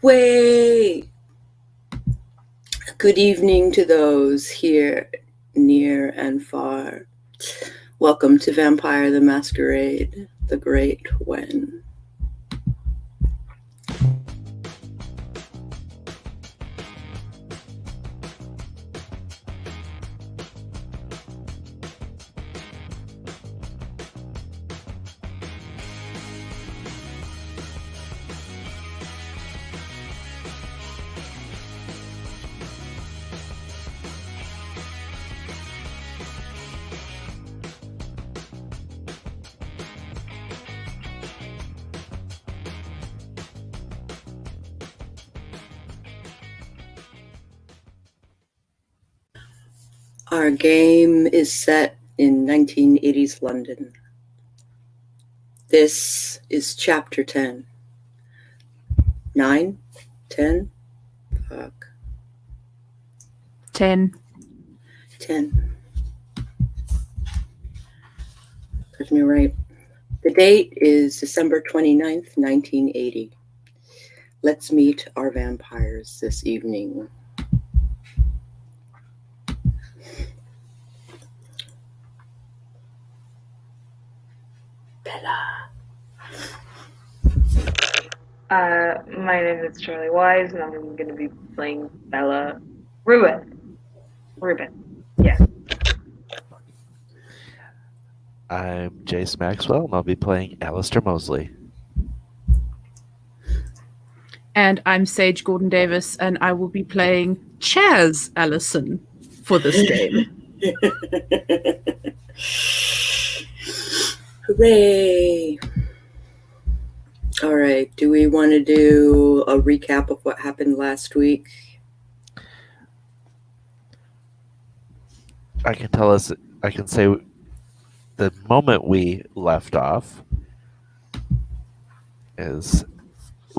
Way. Good evening to those here, near and far. Welcome to Vampire the Masquerade, the Great When. Our game is set in 1980s London. This is Chapter 10. 9? 10? Fuck. 10. 10. Put me right. The date is December 29th, 1980. Let's meet our vampires this evening. Bella. My name is Charlie Wise, and I'm going to be playing Bella. Ruben. Yeah. I'm Jace Maxwell, and I'll be playing Alistair Mosley. And I'm Sage Gordon Davis, and I will be playing Chaz Allison for this game. Hooray! All right, do we want to do a recap of what happened last week? I can say the moment we left off is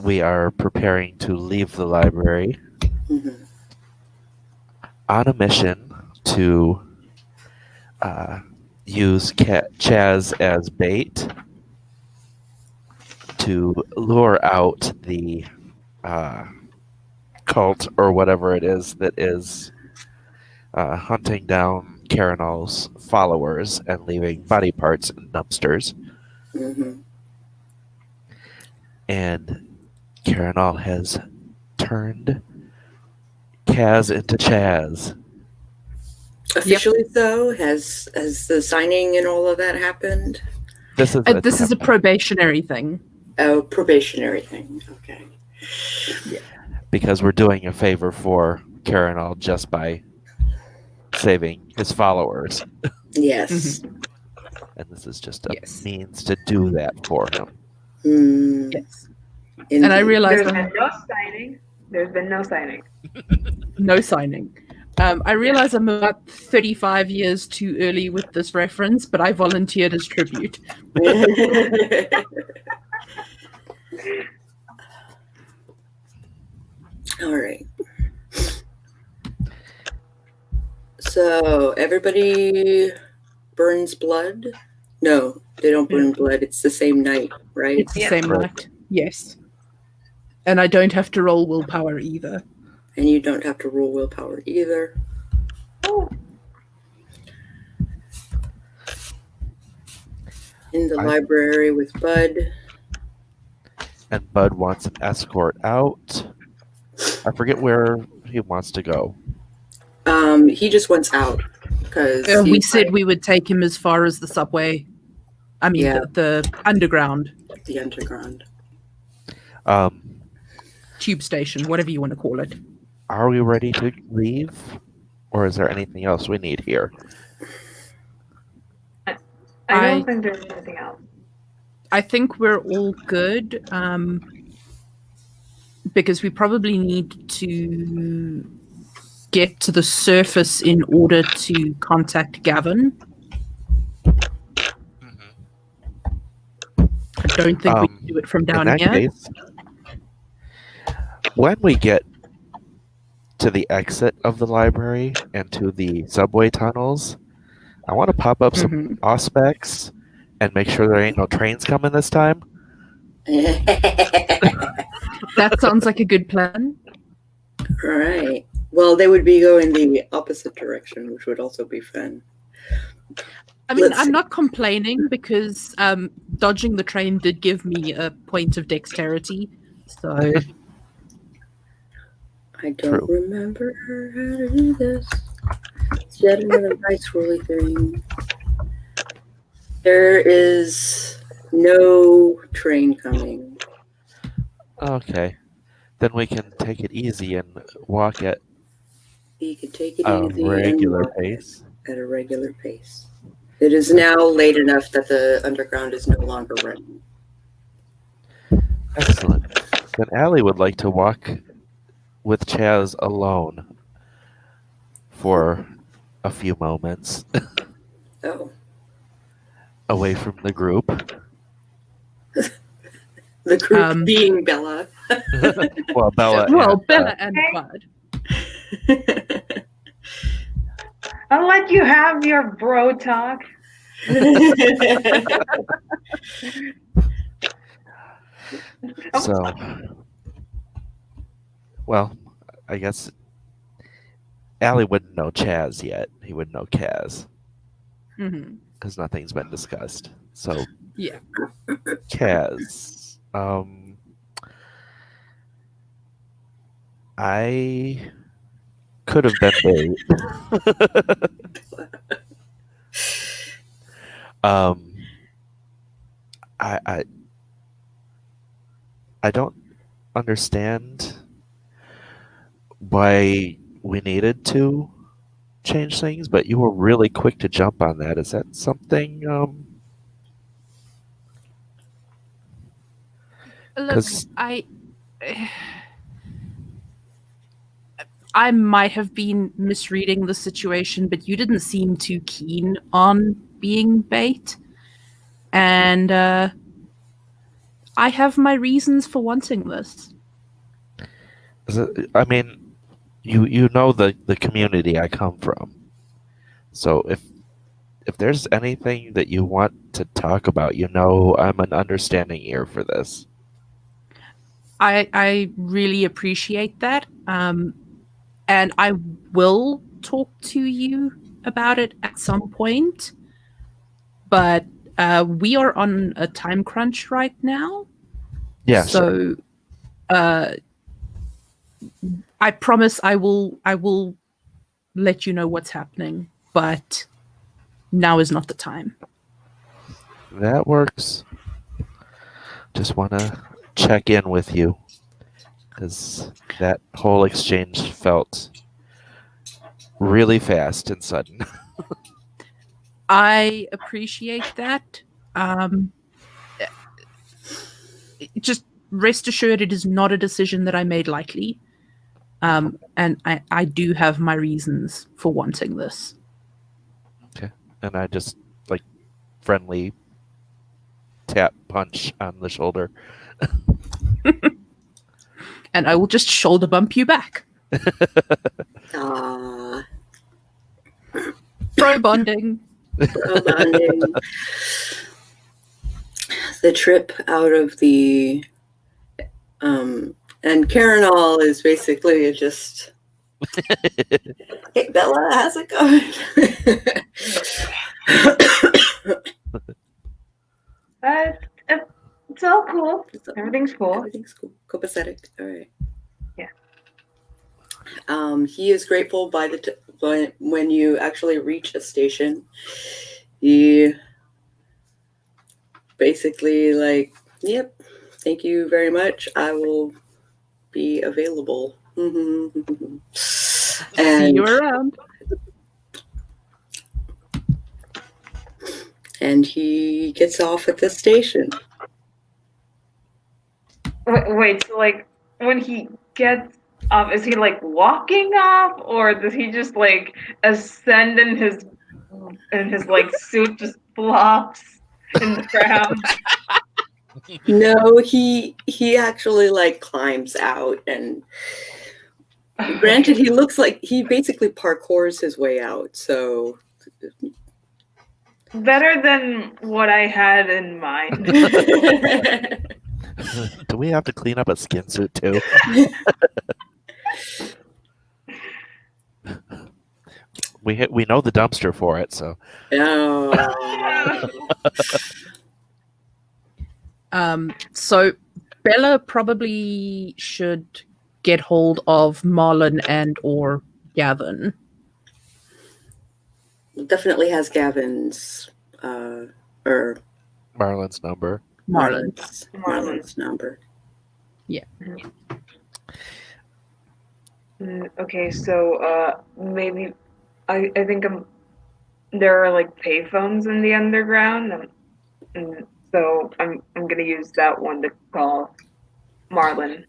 we are preparing to leave the library on a mission to use Chaz as bait to lure out the cult or whatever it is that is hunting down Carinal's followers and leaving body parts in dumpsters. And Carinal has turned Kaz into Chaz. Officially, though, has the signing and all of that happened? This is a probationary thing. Oh, probationary thing. Okay. Yeah. Because we're doing a favor for Carinal just by saving his followers. Yes. And this is just a means to do that for him. Yes. And I realized There's been no signing. No signing. I realize I'm about 35 years too early with this reference, but I volunteered as tribute. All right. So everybody burns blood? No, they don't burn blood. It's the same night, right? It's the same night. Yes. And I don't have to roll willpower either. And you don't have to roll willpower either. Oh. In the library with Bud. And Bud wants an escort out. I forget where he wants to go. He just wants out because we said we would take him as far as the subway. I mean, the underground. The underground. Tube station, whatever you want to call it. Are we ready to leave? Or is there anything else we need here? I don't think there's anything else. I think we're all good. Because we probably need to get to the surface in order to contact Gavin. I don't think we can do it from down here. Case, when we get to the exit of the library and to the subway tunnels, I want to pop up some auspex and make sure there ain't no trains coming this time. That sounds like a good plan. All right. Well, they would be going the opposite direction, which would also be fun. I mean, Let's I'm see. not complaining because dodging the train did give me a point of dexterity. So I don't True. remember how to do this. Set another dice rolly thing. There is no train coming. Okay. Then we can take it easy and walk at You can take it a easy and regular walk pace. at a regular pace. It is now late enough that the underground is no longer running. Excellent. Then Allie would like to walk with Chaz alone for a few moments Oh, away from the group. the group being Bella. Well, Bella. well, and, Bella and Bud. I'll let you have your bro talk. So, well, I guess Allie wouldn't know Chaz yet. He would know Kaz Hmm. because nothing's been discussed. So, Yeah. Kaz, I could have been bait. I I don't understand why we needed to change things, but you were really quick to jump on that. Is that something? Look, 'Cause- I might have been misreading the situation, but you didn't seem too keen on being bait. And I have my reasons for wanting this. I mean, you know the community I come from, so if there's anything that you want to talk about, you know I'm an understanding ear for this. I really appreciate that. And I will talk to you about it at some point. But we are on a time crunch right now. Yeah, sure. So I promise I will let you know what's happening, but now is not the time. That works. Just want to check in with you because that whole exchange felt really fast and sudden. I appreciate that. Just rest assured it is not a decision that I made lightly. And I do have my reasons for wanting this. Okay. And I just like friendly tap punch on the shoulder. And I will just shoulder bump you back. Ah, Bro bonding. bonding. The trip out of the and Karenall is basically just hey Bella, how's it going? It's all cool. Everything's cool. Everything's cool. Copacetic. All right. Yeah. He is grateful by when you actually reach a station. He basically like, yep, thank you very much. I will be available. See you around. And he gets off at the station. Wait, so like when he gets off, is he like walking off, or does he just like ascend in his like suit just flops in the ground? No, he actually like climbs out, and granted he looks like he basically parkours his way out, so Better than what I had in mind. Do we have to clean up a skin suit too? We know the dumpster for it, so Oh. So Bella probably should get hold of Marlon and or Gavin. Definitely has Gavin's or Marlon's number. Marlon's number. Okay, so maybe I think there are like payphones in the underground, and so I'm gonna use that one to call Marlon.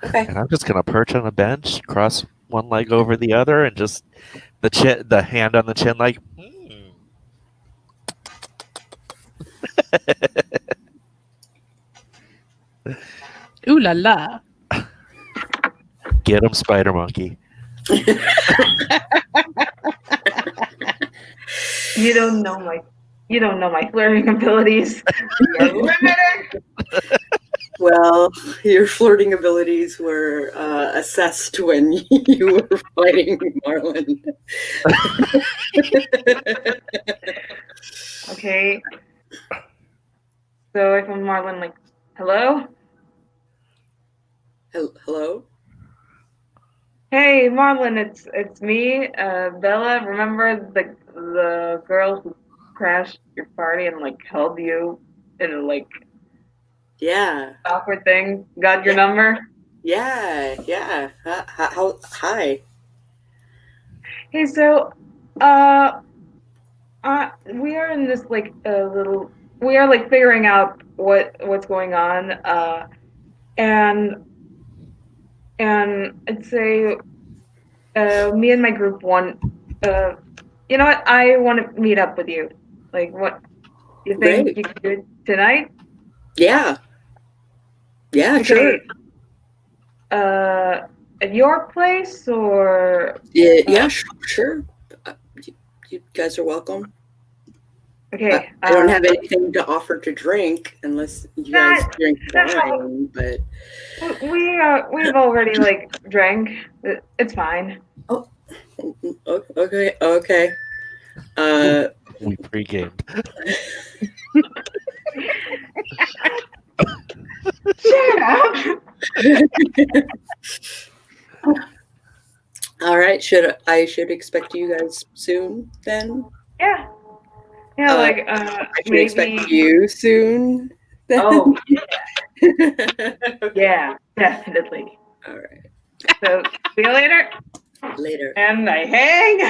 Okay. And I'm just gonna perch on a bench, cross one leg over the other, and just the hand on the chin, like. Ooh la la. Get him, Spider Monkey. You don't know my flirting abilities. You're limited. Well, your flirting abilities were assessed when you were fighting Marlon. Okay. So if I'm Marlon, like, hello? Hello? Hey, Marlon, it's me, Bella. Remember the girl who crashed your party and like held you in a like Yeah. awkward thing? Got your Yeah. number? Yeah. Hi. Hey, so we are in this like we are like figuring out what's going on, and I'd say me and my group want you know what, I want to meet up with you. Like, what you think Great. you could do it tonight? Yeah, Okay. sure. At your place or Yeah, sure. You guys are welcome. okay? I don't have anything to offer to drink unless you guys drink wine, but we've already like drank. It's fine. okay. We pre-gamed. Shut up. All right. I should expect you guys soon then? Yeah. I should Maybe. expect you soon. Then? Oh, Okay. yeah, definitely. All right. So see you later. Later. And I hang.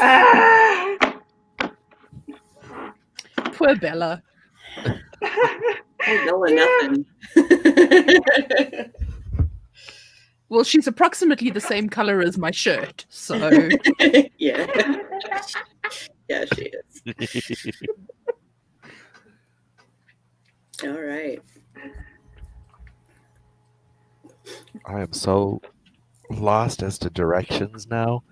Ah. Poor Bella. No one, nothing. Well, she's approximately the same color as my shirt, so Yeah, she is. All right. I am so lost as to directions now.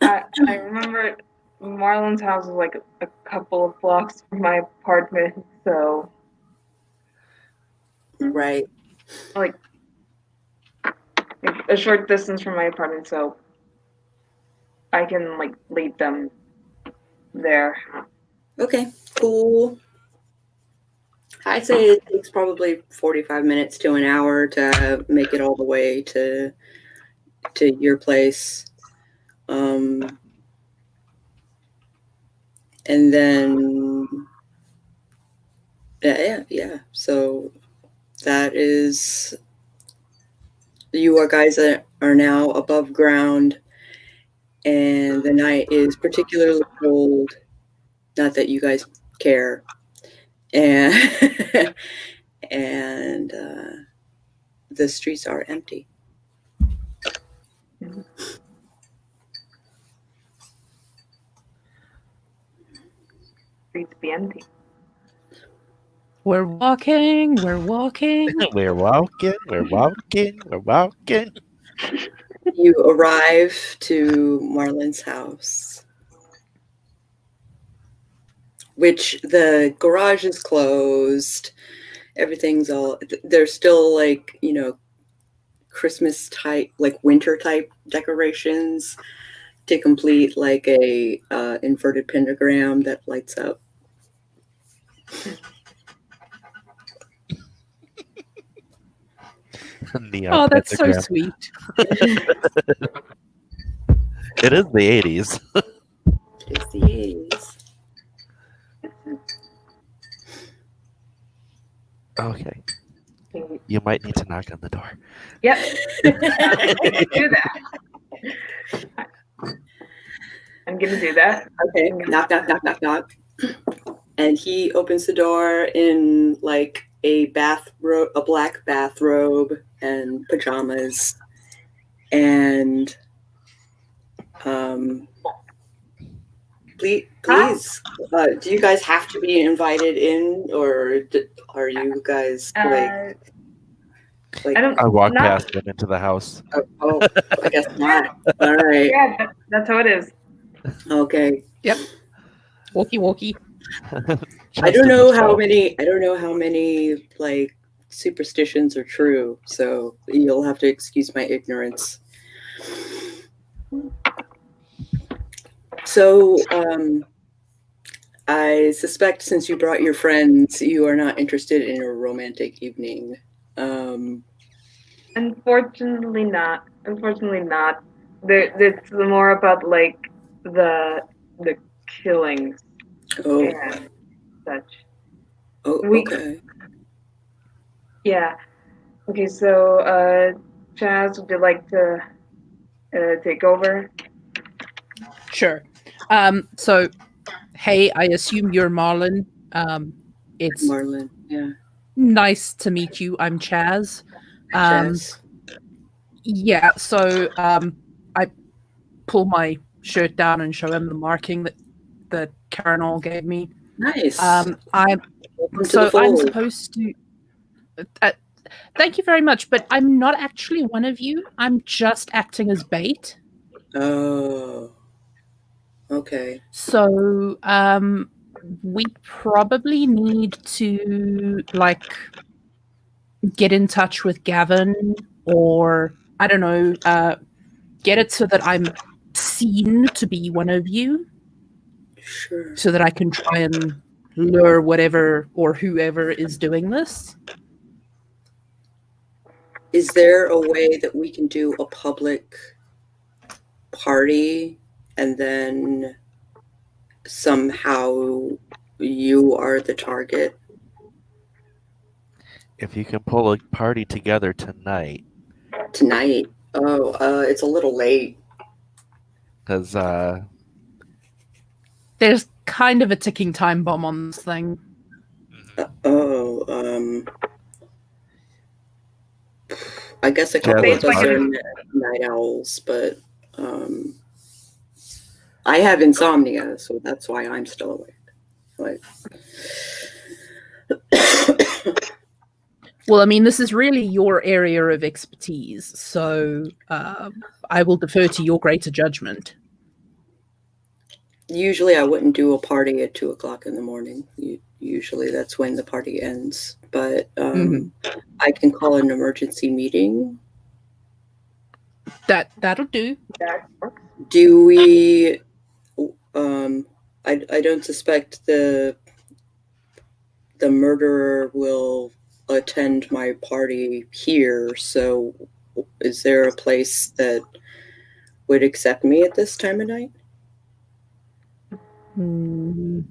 I remember Marlon's house is like a couple of blocks from my apartment, so Right. like a short distance from my apartment, so I can like lead them there. Okay, cool. I'd say it takes probably 45 minutes to an hour to make it all the way to your place. And then yeah. So that is, you guys are now above ground, and the night is particularly cold. Not that you guys care, and and the streets are empty. Streets be empty. we're walking. We're walking. We're walking. You arrive to Marlon's house. which the garage is closed. Everything's all, there's still like, Christmas type, like winter type decorations to complete like a inverted pentagram that lights up. Neon Oh, that's so pentagram. sweet. It is the 80s. It's the 80s. Okay. You might need to knock on the door. Yep. Do that. I'm gonna do that. Okay, knock, knock, knock, knock, knock. And he opens the door in like a black bathrobe and pajamas. And please, do you guys have to be invited in, or are you guys like? I walk past him into the house. Oh, I guess not. All right. Yeah, that's how it is. Okay. Yep. Walkie walkie. I don't know how many like superstitions are true, so you'll have to excuse my ignorance. So, I suspect since you brought your friends, you are not interested in a romantic evening. Unfortunately not. It's more about like the killings and such. Oh, okay. Yeah. Okay, so Chaz, would you like to take over? Sure. So, hey, I assume you're Marlon. It's Marlon. Yeah. nice to meet you. I'm Chaz. Chaz. Yeah. So, I pull my shirt down and show him the marking that Karen gave me. Nice. I'm supposed to. Thank you very much, but I'm not actually one of you. I'm just acting as bait. Oh. Okay. So, we probably need to like get in touch with Gavin, or I don't know, get it so that I'm seen to be one of you. Sure. So that I can try and lure whatever or whoever is doing this. Is there a way that we can do a public party and then somehow you are the target? If you can pull a party together tonight. Tonight? Oh, it's a little late. Because there's kind of a ticking time bomb on this thing. I guess a couple of us are night owls, but I have insomnia, so that's why I'm still awake. Well, I mean, this is really your area of expertise, so I will defer to your greater judgment. Usually I wouldn't do a party at 2:00 in the morning. Usually that's when the party ends, but I can call an emergency meeting. That'll do. Do we I don't suspect the murderer will attend my party here, so is there a place that would accept me at this time of night? Do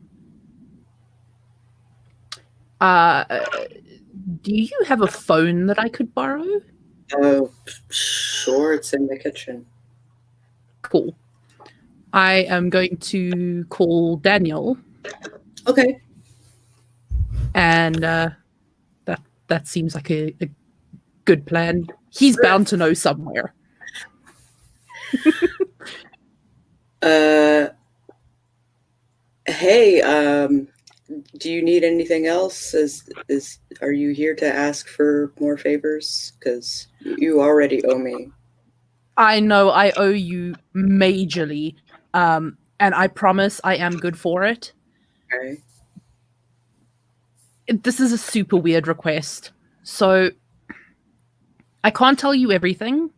you have a phone that I could borrow? Oh, sure, it's in the kitchen. Cool. I am going to call Daniel. Okay. And that seems like a good plan. He's bound to know somewhere. Hey, do you need anything else? Are you here to ask for more favors? Because you already owe me. I know I owe you majorly, and I promise I am good for it. Okay. This is a super weird request. So I can't tell you everything,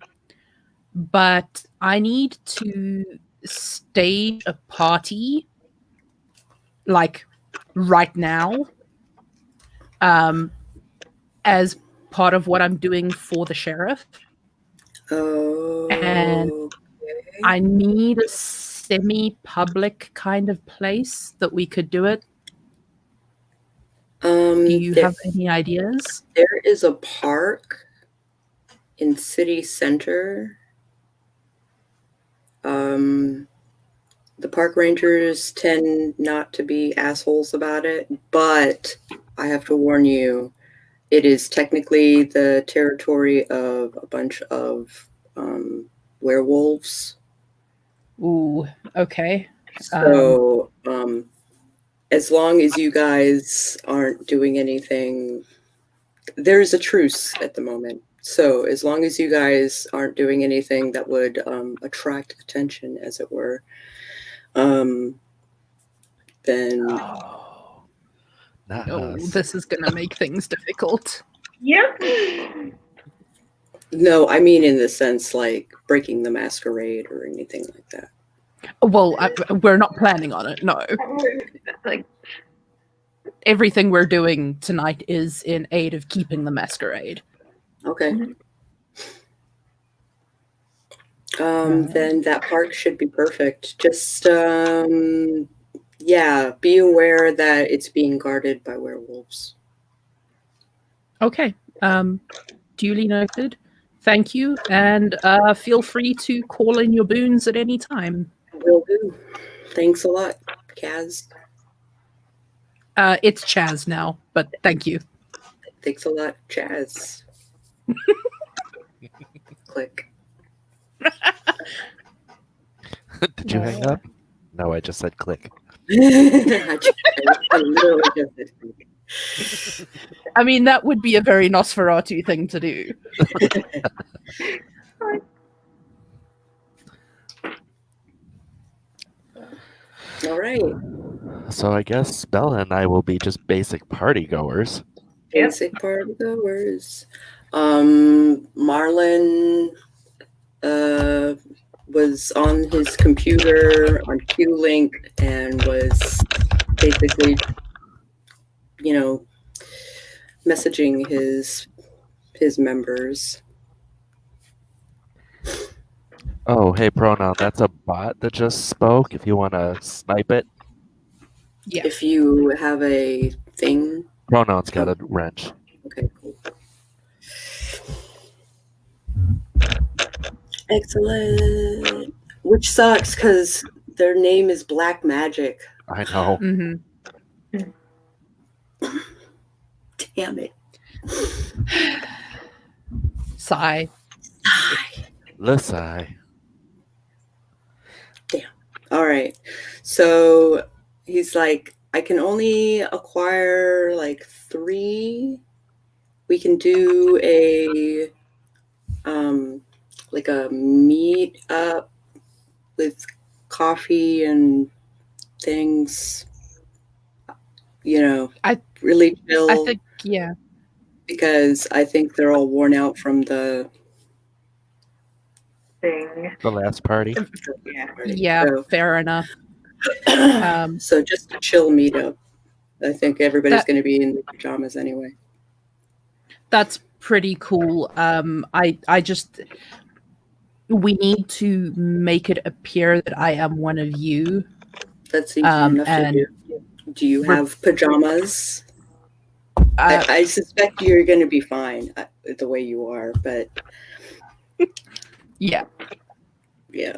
but I need to stage a party like right now, as part of what I'm doing for the sheriff. And Oh, I need a semi-public kind of place that we could do it. Do you there, have any ideas? there is a park in city center. The park rangers tend not to be assholes about it, but I have to warn you, it is technically the territory of a bunch of werewolves. Ooh, okay. So, as long as you guys aren't doing anything, there's a truce at the moment. So, as long as you guys aren't doing anything that would attract attention, as it were, then Oh, not Oh, us. this is going to make things difficult. Yep. no, I mean in the sense like breaking the masquerade or anything like that. Well, we're not planning on it, no. Like, Everything we're doing tonight is in aid of keeping the masquerade. Okay. Then that park should be perfect. Just, yeah, be aware that it's being guarded by werewolves. Okay. Duly noted. Thank you. And feel free to call in your boons at any time. Will do. Thanks a lot, Kaz. It's Chaz now, but thank you. Thanks a lot, Chaz. Click. Did you hang up? No, I just said click. I literally just said click. I mean, that would be a very Nosferatu thing to do. All right. So I guess Bella and I will be just basic party goers. Basic party goers. Marlon was on his computer on Q-Link and was basically, messaging his members. Oh, hey, Pronoun, that's a bot that just spoke. If you want to snipe it, Yeah. If you have a thing. Pronoun's got a wrench. Okay, cool. Excellent. Which sucks because their name is Black Magic. I know. Mm-hmm. Damn it. Sigh. Lissai. Damn. All right. So he's like, I can only acquire like 3. We can do a like a meet up with coffee and things. Really chill. I think, yeah. Because I think they're all worn out from the thing. The last party. Yeah. Yeah, So, fair enough. so just a chill meetup. I think everybody's That- going to be in their pajamas anyway. That's pretty cool. I just, we need to make it appear that I am one of you. That's easy enough to and do. Do you have pajamas? Uh, I suspect you're going to be fine the way you are, but yeah. yeah.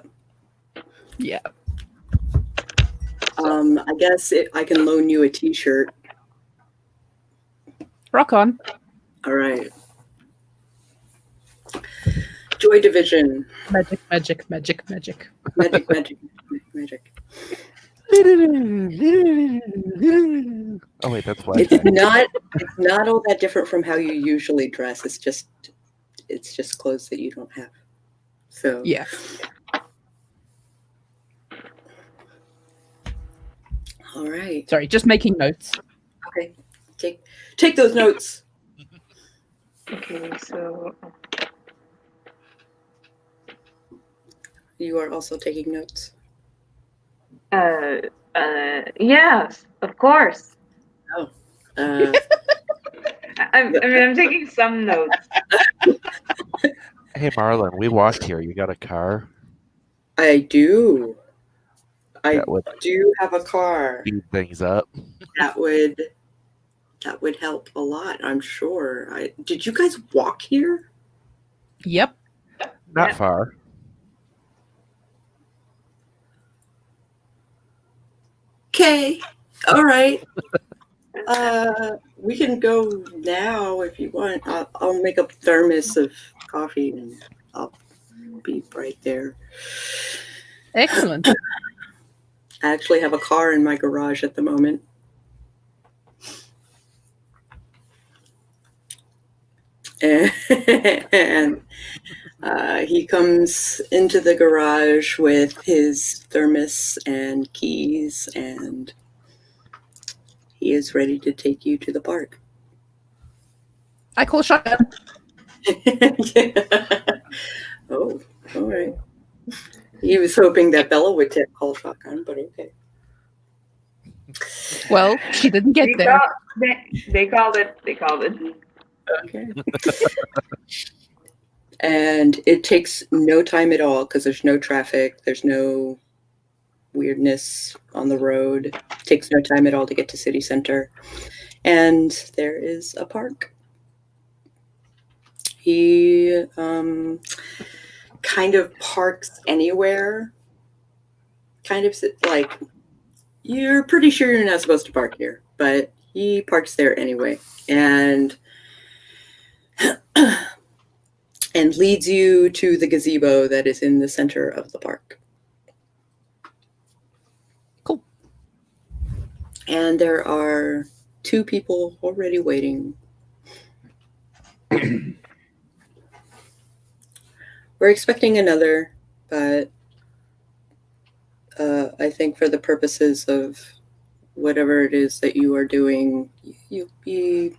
Yeah. I guess I can loan you a t-shirt. Rock on. All right. Joy Division. Magic, magic, magic, magic. Magic, magic, magic. Oh wait, that's It's flashback. not all that different from how you usually dress. It's just clothes that you don't have. So Yeah. All right. Sorry, just making notes. Okay. Take those notes. Okay, so You are also taking notes. yes, of course. Uh, I mean, I'm taking some notes. Hey, Marlon, we walked here. You got a car? I do. I That would do have a car. speed things up. That would help a lot, I'm sure. Did you guys walk here? Yep. Not Yeah. far. Okay. All right. We can go now if you want. I'll make a thermos of coffee and I'll be right there. Excellent. I actually have a car in my garage at the moment. And he comes into the garage with his thermos and keys, and he is ready to take you to the park. I call shotgun. Oh, all right. He was hoping that Bella would call shotgun, but okay. Well, she didn't get They there. they called it. They called it. Okay. And it takes no time at all because there's no traffic. There's no weirdness on the road. It takes no time at all to get to city center. And there is a park. He kind of parks anywhere. Kind of like, you're pretty sure you're not supposed to park here, but he parks there anyway. And leads you to the gazebo that is in the center of the park. Cool. And there are 2 people already waiting. We're expecting another, but I think for the purposes of whatever it is that you are doing, you'll be...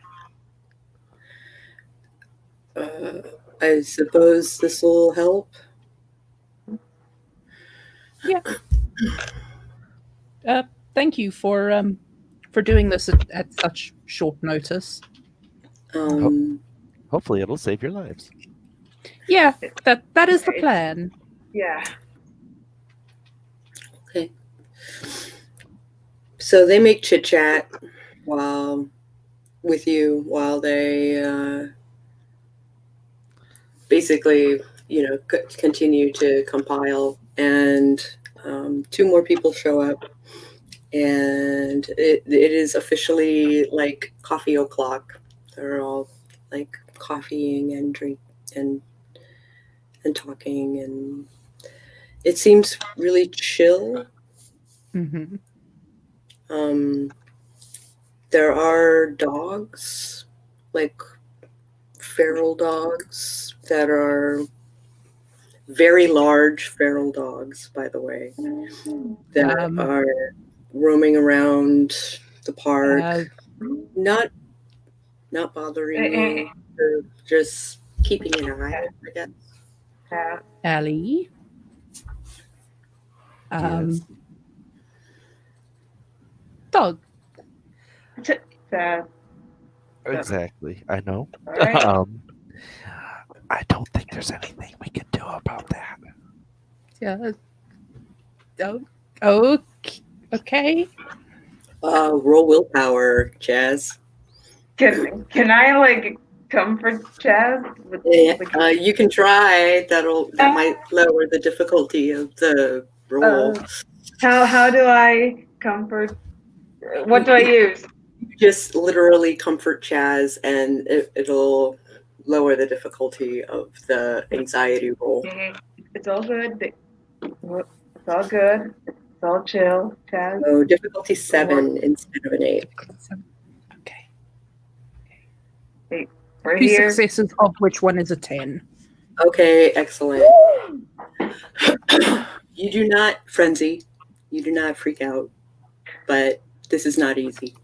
I suppose this will help. Thank you for doing this at such short notice. Hopefully, it'll save your lives. Yeah, that is the plan. Yeah. Okay. So they make chit chat with you while they basically, continue to compile, and 2 more people show up, and it is officially like coffee o'clock. They're all like coffeeing and drink and talking, and it seems really chill. Mm-hmm. There are dogs, like feral dogs that are very large feral dogs, by the way, that are roaming around the park, not bothering you, just keeping an eye, I guess. Ellie. Yes. Dog. Exactly. I know. Right. I don't think there's anything we can do about that. Yeah. Oh, okay. Roll willpower, Chaz. Can I like comfort Chaz? Yeah, you can try. That might lower the difficulty of the roll. How do I comfort? What do I use? You just literally comfort Chaz, and it'll lower the difficulty of the anxiety roll. It's all good. It's all good. It's all chill, Chaz. So difficulty 7 instead of an 8. Okay. We're 2 here. successes, of which one is a 10. Okay, excellent. You do not frenzy. You do not freak out. But this is not easy.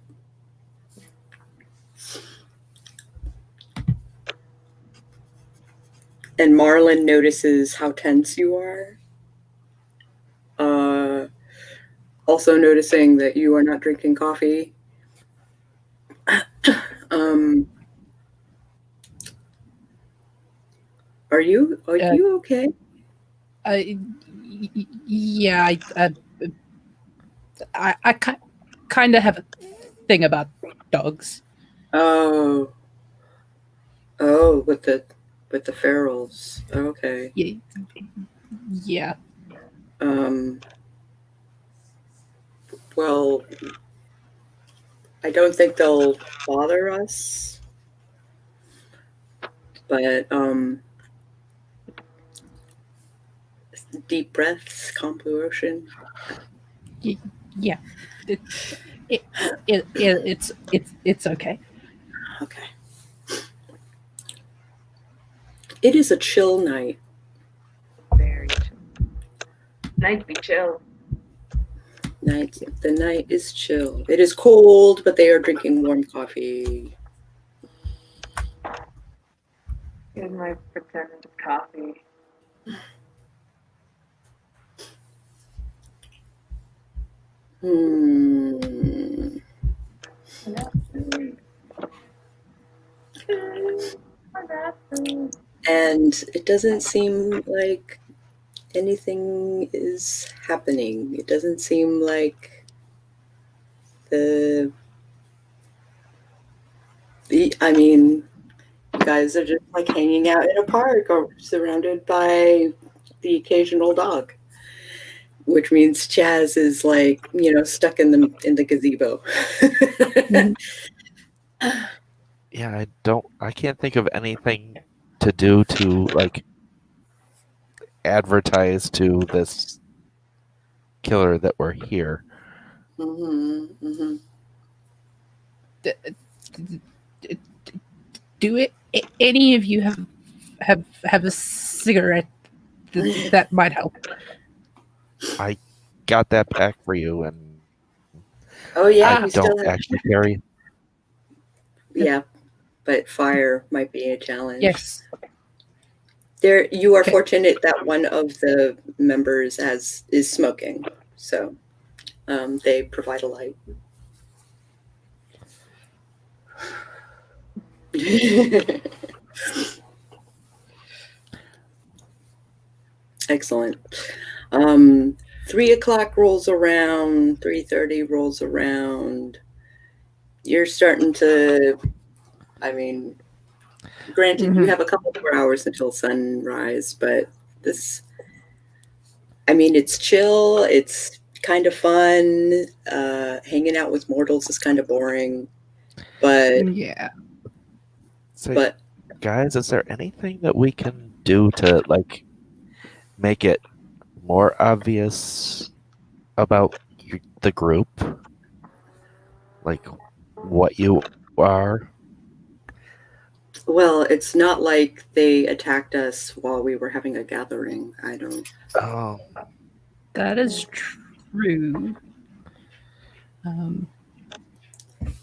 And Marlon notices how tense you are. Also noticing that you are not drinking coffee. Um, are you okay? Yeah, I kind of have a thing about dogs. Oh, with the ferals. Okay. Yeah. Um, well, I don't think they'll bother us, but deep breaths, calm blue ocean. Yeah. It, it's okay. Okay. It is a chill night. Very chill. Night be chill. The night is chill. It is cold, but they are drinking warm coffee. Here's my pretend coffee. Hmm. And it doesn't seem like anything is happening. It doesn't seem like I mean, you guys are just like hanging out in a park or surrounded by the occasional dog, which means Chaz is like, stuck in the gazebo. Yeah, I can't think of anything to do to like advertise to this killer that we're here. Mm-hmm, mm-hmm. Do it? Any of you have a cigarette that might help? I got that pack for you, and Oh yeah, I you don't still have. actually carry. Yeah, but fire might be a challenge. Yes. There, you are Okay. fortunate that one of the members is smoking, so they provide a light. Excellent. 3 o'clock rolls around. 3:30 rolls around. You're starting to. I mean, granted, you have a couple more hours until sunrise, but this. I mean, it's chill. It's kind of fun. Hanging out with mortals is kind of boring, but Yeah. So, guys, is there anything that we can do to like make it more obvious about the group, like what you are? well, it's not like they attacked us while we were having a gathering. I don't. Oh, That is true.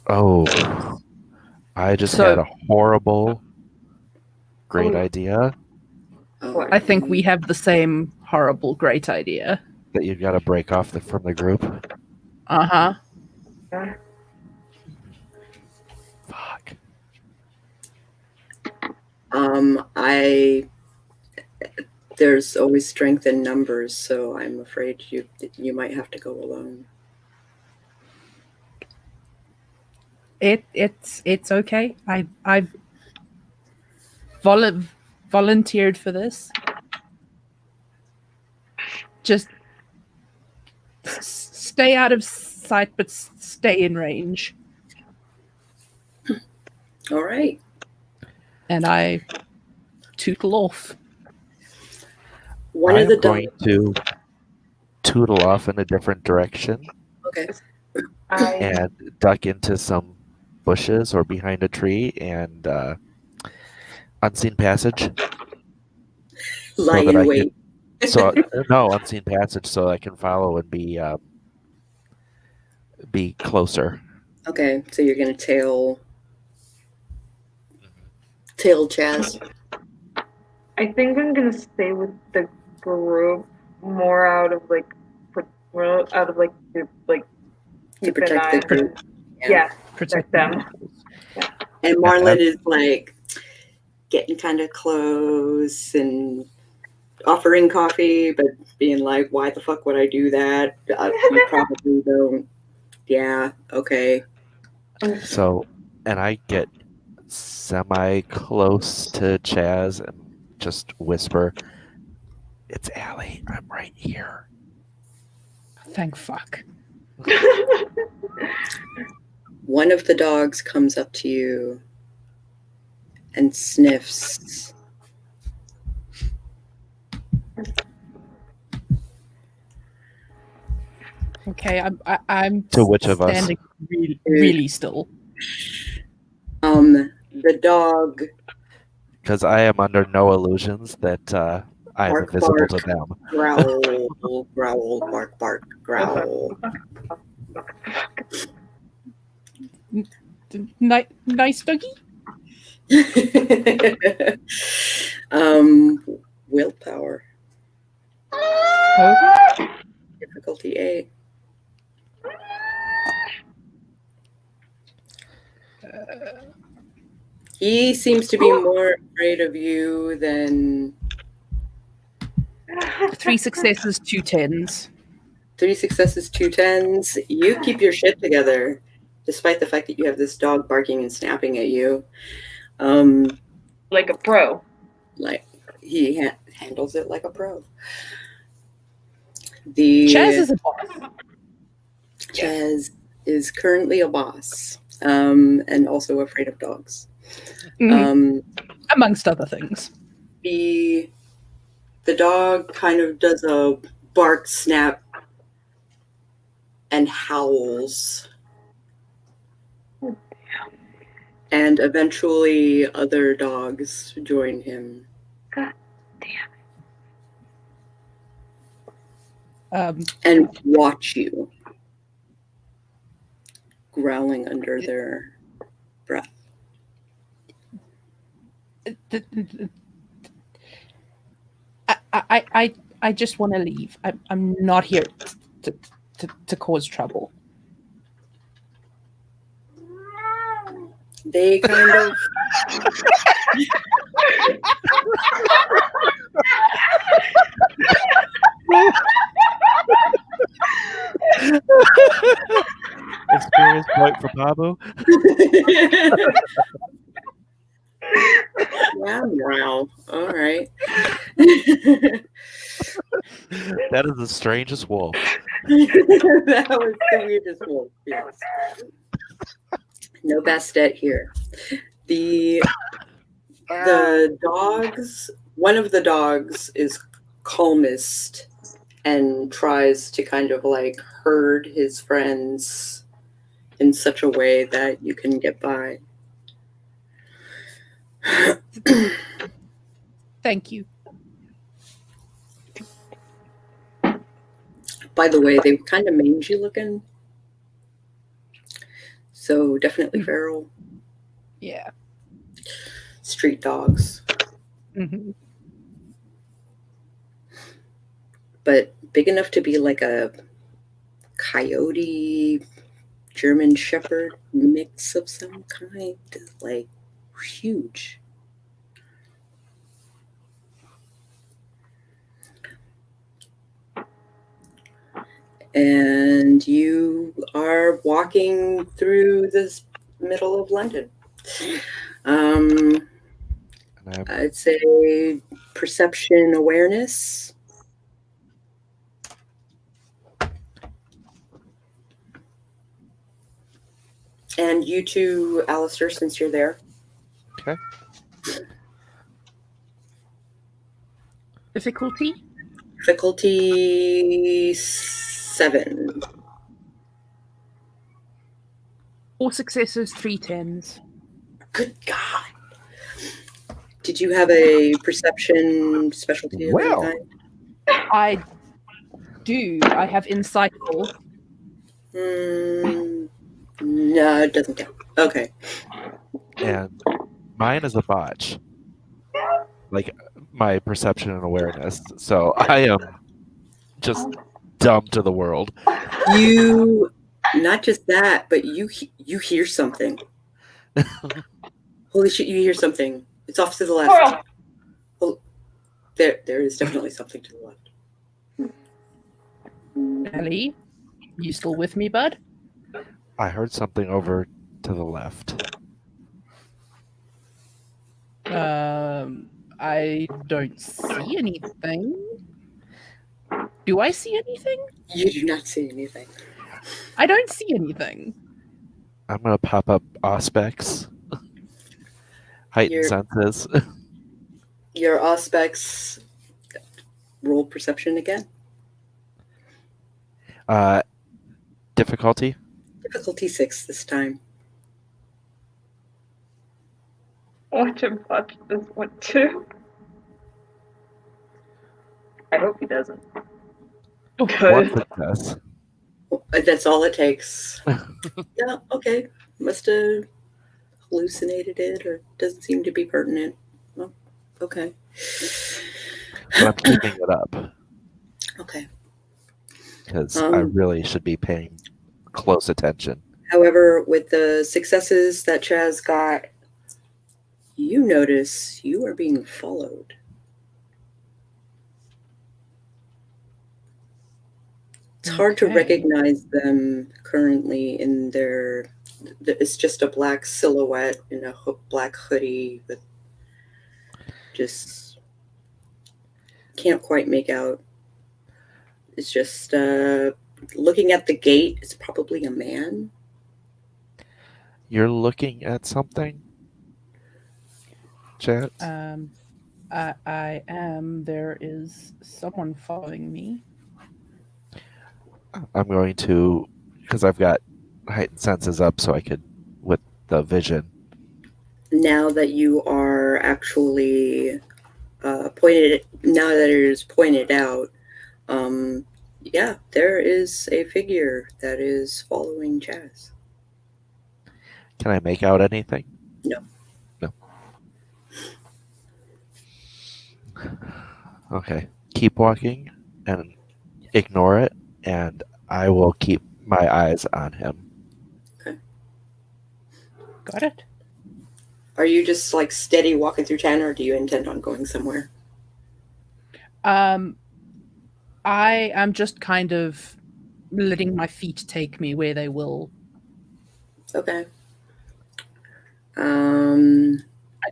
oh, I just So- had a horrible, great idea Oh, I think we have the same horrible, great idea. that you got to break off from the group. Uh-huh. Fuck. There's always strength in numbers, so I'm afraid you might have to go alone. It's okay. I've volunteered for this. Just stay out of sight, but stay in range. All right. And I tootle off. One of the going to tootle off in a different direction. Okay. And duck into some bushes or behind a tree and unseen passage. Lie in wait. Unseen passage, so I can follow and be closer. Okay, so you're gonna tail Tail Chaz. I think I'm gonna stay with the group more out of like to keep an protect eye the on them. group. Yeah, protect them. And Yeah, Marlon is like getting kind of close and offering coffee, but being like, why the fuck would I do that? You probably don't. Yeah, okay. So, and I get semi close to Chaz and just whisper, "It's Allie. I'm right here." Thank fuck. One of the dogs comes up to you and sniffs. Okay, I'm To which of us? standing really still. The dog Because I am under no illusions that I am bark, invisible bark, to them. growl, growl, bark, bark, growl. Nice doggy. Willpower. Okay. Difficulty A. He seems to be more afraid of you than 3 successes, 2 10s. 3 successes, 2 10s. You keep your shit together, despite the fact that you have this dog barking and snapping at you. Like a pro. Like he handles it like a pro. Chaz is a boss. Chaz is currently a boss, and also afraid of dogs. Amongst other things. The dog kind of does a bark, snap, and howls. And eventually other dogs join him. God damn it. And watch you, growling under their breath. I just want to leave. I'm not here to cause trouble. They kind of Experience point for Babu. yeah, wow. All right. That is the strangest wolf. That was the weirdest wolf, yes. No Bastet here. The dogs, one of the dogs is calmest and tries to kind of like herd his friends in such a way that you can get by. Thank you. By the way, they kind of mangy looking. So definitely feral. Yeah. Street dogs. Mm-hmm. But big enough to be like a coyote, German shepherd mix of some kind. Like huge. And you are walking through this middle of London. I'd say perception awareness. And you too, Alistair, since you're there. Okay. Difficulty? Difficulty 7. 4 successes, 3 10s. Good God. Did you have a perception specialty of any kind? I do. I have insightful. No, it doesn't count. Okay. And Mine is a botch. Like my perception and awareness. So I am just dumb to the world. You, not just that, but you hear something. Holy shit! You hear something. It's off to the left. Squirrel. Oh, there is definitely something to the left. Ellie, you still with me, bud? I heard something over to the left. I don't see anything. Do I see anything? You do not see anything. I don't see anything. I'm gonna pop up Auspex. Heightened Your senses. your aspects roll perception again. Difficulty. Difficulty 6 this time. Watch him botch this one too. I hope he doesn't. One Good. success. That's all it takes. Yeah, okay. Must have hallucinated it or doesn't seem to be pertinent. Well, okay. But I'm keeping it up Okay. because I really should be paying close attention. However, with the successes that Chaz got, you notice you are being followed. It's hard to Okay. recognize them currently in their. It's just a black silhouette in a black hoodie with just can't quite make out. It's just looking at the gate. It's probably a man. You're looking at something, chat? I am. There is someone following me. I'm going to, because I've got heightened senses up, so I could with the vision. Now that you are actually pointed, now that it is pointed out, yeah, there is a figure that is following Chaz. Can I make out anything? No. No. Okay. Keep walking and ignore it, and I will keep my eyes on him. Got it. Are you just like steady walking through town, or do you intend on going somewhere? I am just kind of letting my feet take me where they will. Okay. I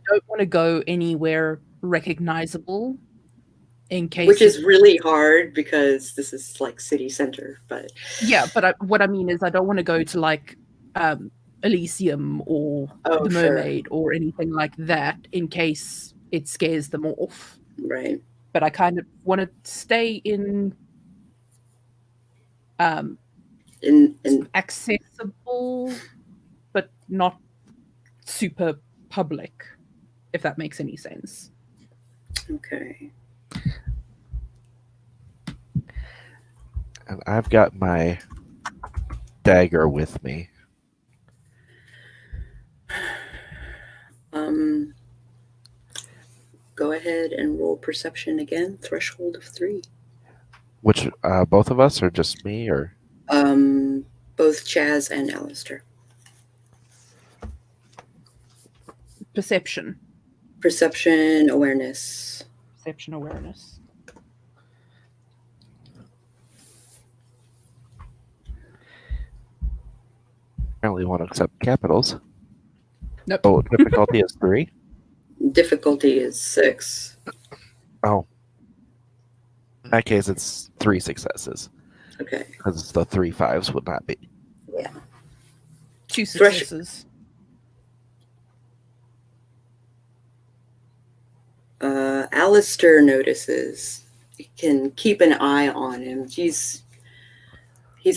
don't want to go anywhere recognizable in case. Which is really hard because this is like city center, but yeah. But what I mean is, I don't want to go to like Elysium or the Mermaid or anything like that in case it scares them off. Right. But I kind of want to stay in accessible, but not super public, if that makes any sense. Okay. And I've got my dagger with me. Go ahead and roll perception again. Threshold of 3. Which, both of us, or just me, or? Both Chaz and Alistair. Perception. Perception, awareness. Perception, awareness. Apparently won't accept capitals. Nope. Oh, difficulty is 3? Difficulty is 6. Oh. In that case, it's 3 successes. Okay. Because the 3 5s would not be. Yeah. 2 successes. Alistair notices. You can keep an eye on him. He's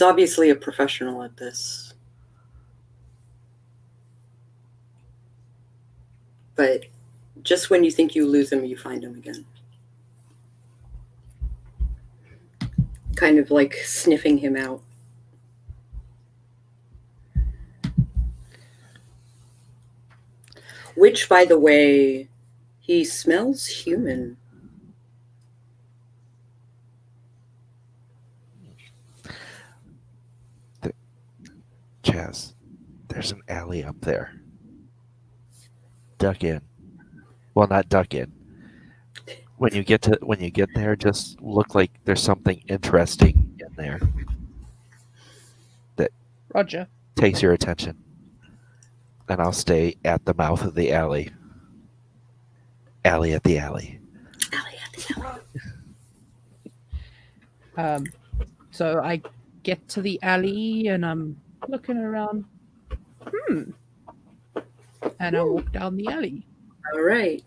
obviously a professional at this. But just when you think you lose him, you find him again. Kind of like sniffing him out. Which, by the way, he smells human. Chaz, there's an alley up there. Duck in. Well, not duck in. When you get there, just look like there's something interesting in there that Roger. takes your attention. And I'll stay at the mouth of the alley. Alley at the alley. Alley at the alley. So I get to the alley and I'm looking around. And I walk down the alley. All right.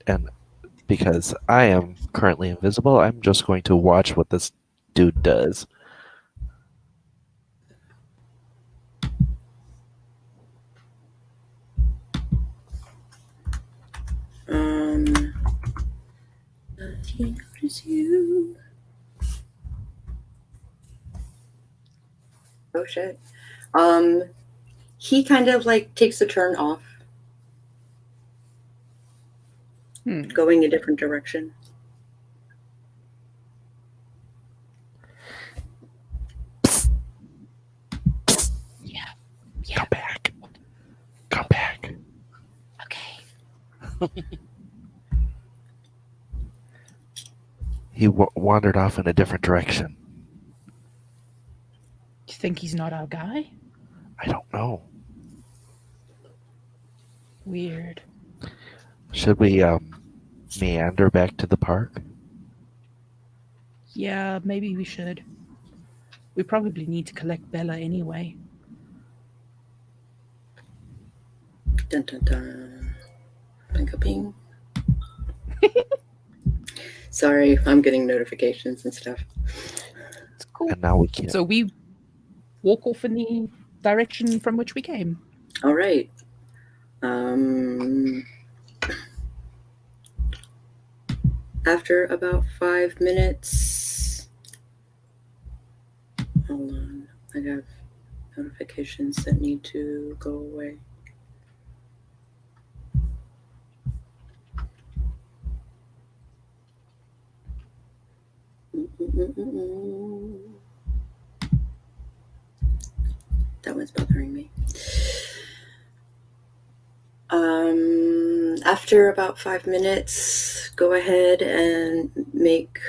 And because I am currently invisible, I'm just going to watch what this dude does. He notices you. Oh shit. He kind of like takes a turn off, going a different direction. Yeah. Come back. Come back. Okay. He wandered off in a different direction. You think he's not our guy? I don't know. Weird. Should we meander back to the park? Yeah, maybe we should. We probably need to collect Bella anyway. Dun dun dun. Ping a ping. Sorry, I'm getting notifications and stuff. It's cool. And now we can't. So we walk off in the direction from which we came. All right. After about 5 minutes, hold on, I have notifications that need to go away. That one's bothering me. After about 5 minutes, go ahead and make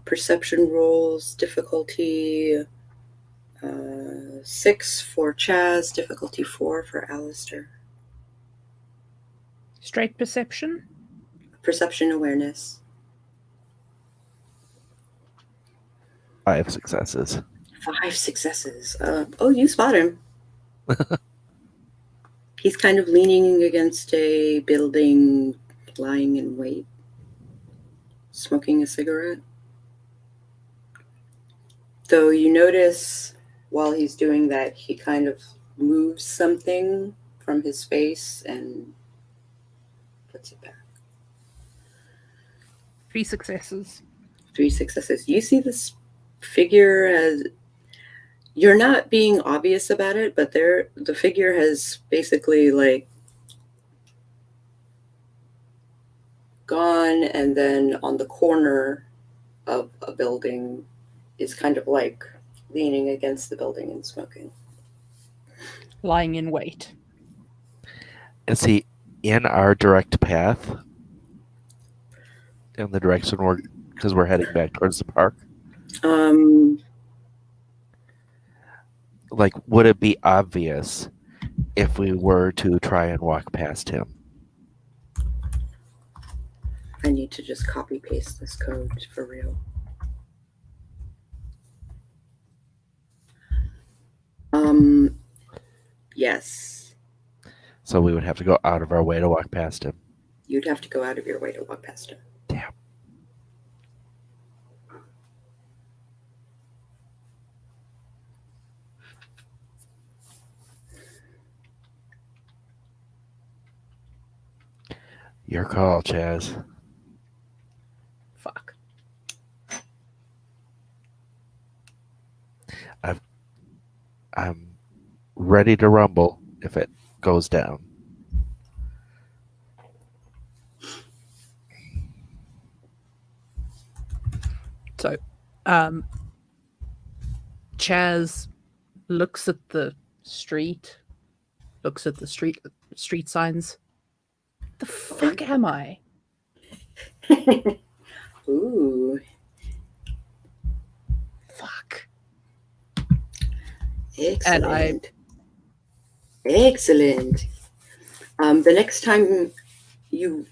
perception rolls, difficulty 6 for Chaz, difficulty 4 for Alistair. Straight perception? Perception awareness. 5 successes. 5 successes. Oh, you spot him. He's kind of leaning against a building, lying in wait, smoking a cigarette. Though you notice while he's doing that, he kind of moves something from his face and puts it back. 3 successes. 3 successes. You see this figure as... You're not being obvious about it, but the figure has basically like gone, and then on the corner of a building is kind of like leaning against the building and smoking. Lying in wait. Is he in our direct path? In the direction because we're heading back towards the park? Like, would it be obvious if we were to try and walk past him? I need to just copy paste this code for real. Yes. So we would have to go out of our way to walk past him. You'd have to go out of your way to walk past him. Damn. Your call, Chaz. Fuck. I'm ready to rumble if it goes down. So, Chaz looks at the street, looks at the street signs. The fuck am I? Ooh, Fuck. And I excellent. Excellent. The next time you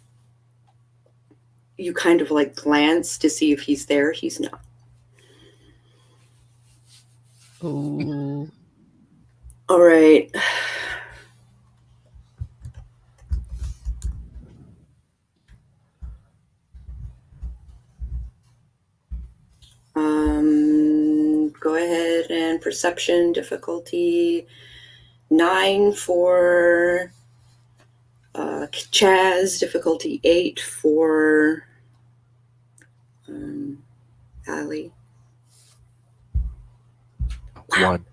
kind of like glance to see if he's there, he's not. ooh. All right. Go ahead and perception difficulty 9 for Chaz, difficulty 8 for Allie. Wow. 1.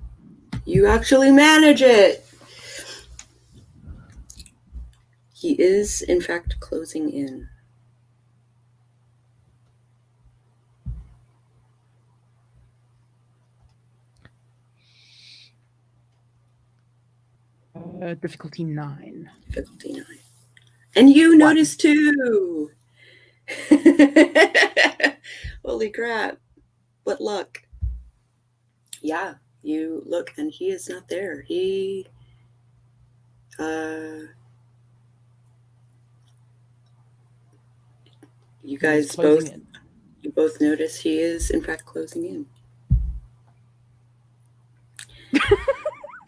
You actually manage it. He is, in fact, closing in. Difficulty 9. Difficulty 9. And you 1. notice too. Holy crap. What luck. Yeah, you look and he is not there. He you guys both in. You both notice he is in fact closing in.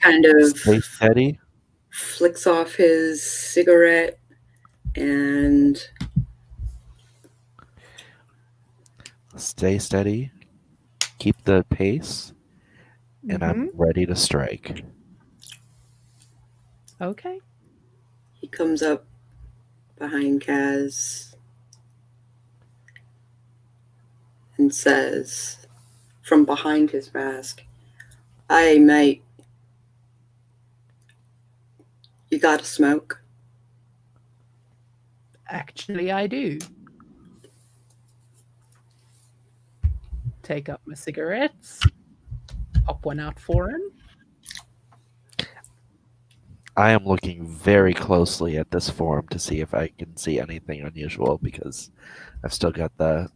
Kind of Stay steady. flicks off his cigarette and Stay steady. Keep the pace. And I'm ready to strike. Okay. he comes up behind Kaz and says from behind his mask, "Hey mate, you got a smoke?" Actually, I do. Take up my cigarettes, pop one out for him. I am looking very closely at this form to see if I can see anything unusual because I've still got the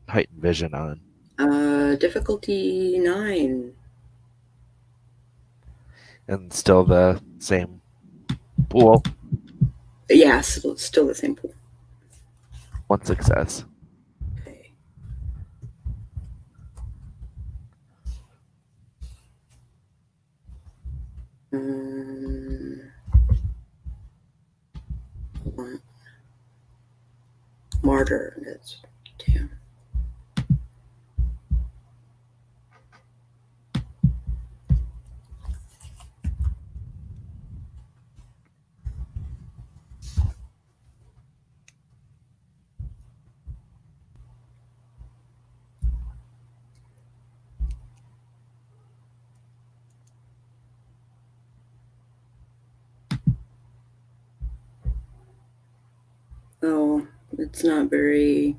heightened vision on. Difficulty 9. And still the same pool. Yeah, still the same pool. 1 success. Okay. Martyr. That's damn. Oh, it's not very.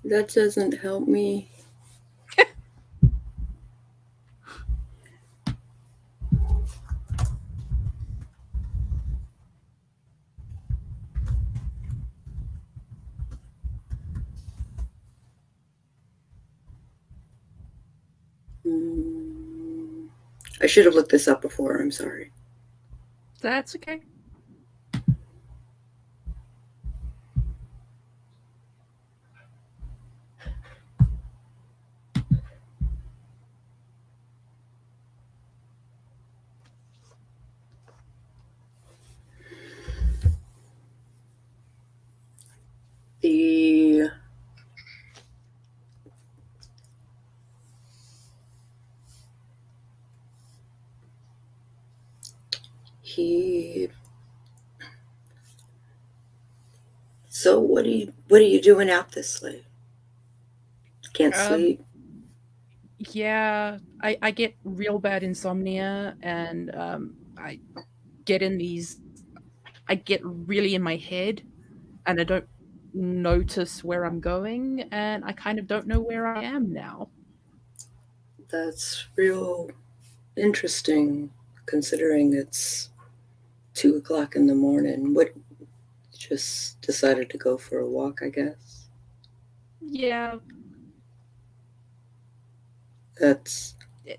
That doesn't help me. I should have looked this up before. I'm sorry. That's okay. The He. So what are you doing out this late? Can't Um, sleep. yeah, I get real bad insomnia, and I get in these. I get really in my head, and I don't notice where I'm going, and I kind of don't know where I am now. That's real interesting, considering it's 2 o'clock in the morning. What? Just decided to go for a walk, I guess. Yeah, That's it,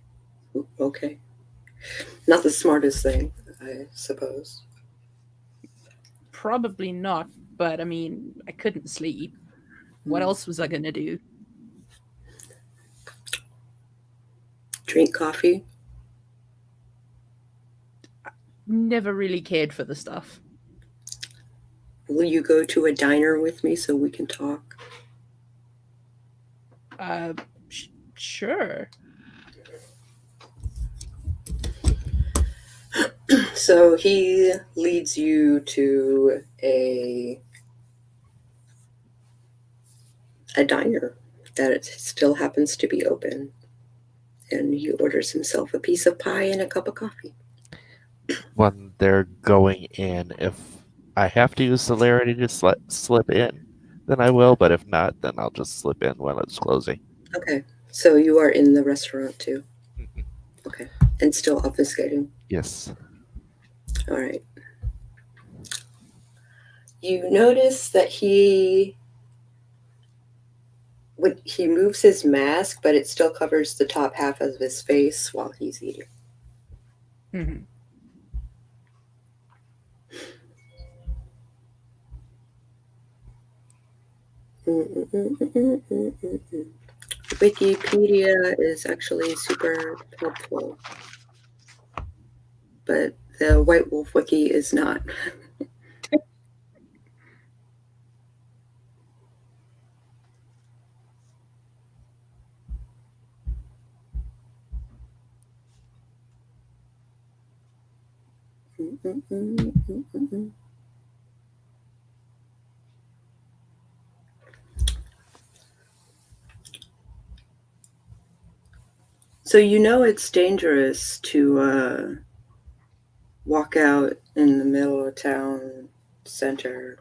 okay. Not the smartest thing, I suppose. probably not, but I mean, I couldn't sleep. What Hmm. else was I gonna do? Drink coffee. Never really cared for the stuff. Will you go to a diner with me so we can talk? Uh, sure. So he leads you to a diner that still happens to be open, and he orders himself a piece of pie and a cup of coffee. When they're going in, if I have to use celerity to slip in, then I will. But if not, then I'll just slip in when it's closing. Okay, so you are in the restaurant too. Mhm. Okay, and still obfuscating. Yes. All right. You notice that when he moves his mask, but it still covers the top half of his face while he's eating. Mhm. Wikipedia is actually super helpful, but the White Wolf Wiki is not. So you know it's dangerous to walk out in the middle of town center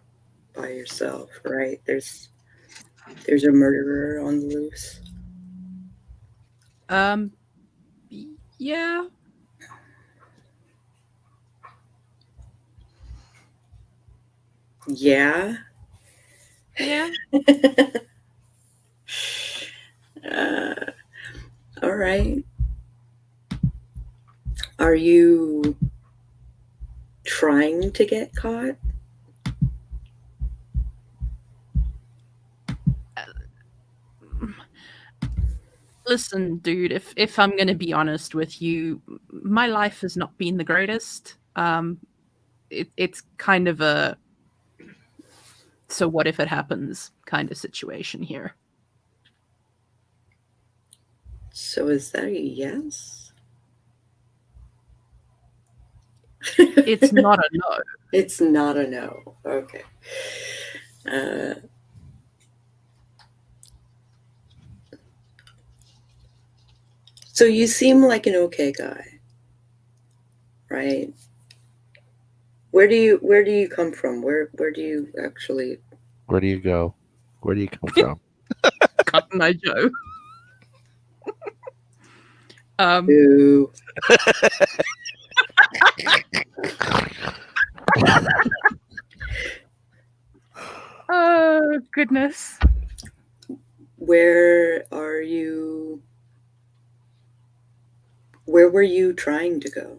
by yourself, right? There's a murderer on the loose. Um, yeah, Yeah. yeah. uh, all right. Are you trying to get caught? Listen, dude, if I'm gonna be honest with you, my life has not been the greatest. It's kind of a so what if it happens kind of situation here. So is that a yes? It's not a no. It's not a no. Okay. Uh, so you seem like an okay guy, right? Where do you come from? Where do you actually? Where do you go? Where do you come from? Cotton Eye Joe. Um, Ooh. oh goodness. Where are you? Where were you trying to go?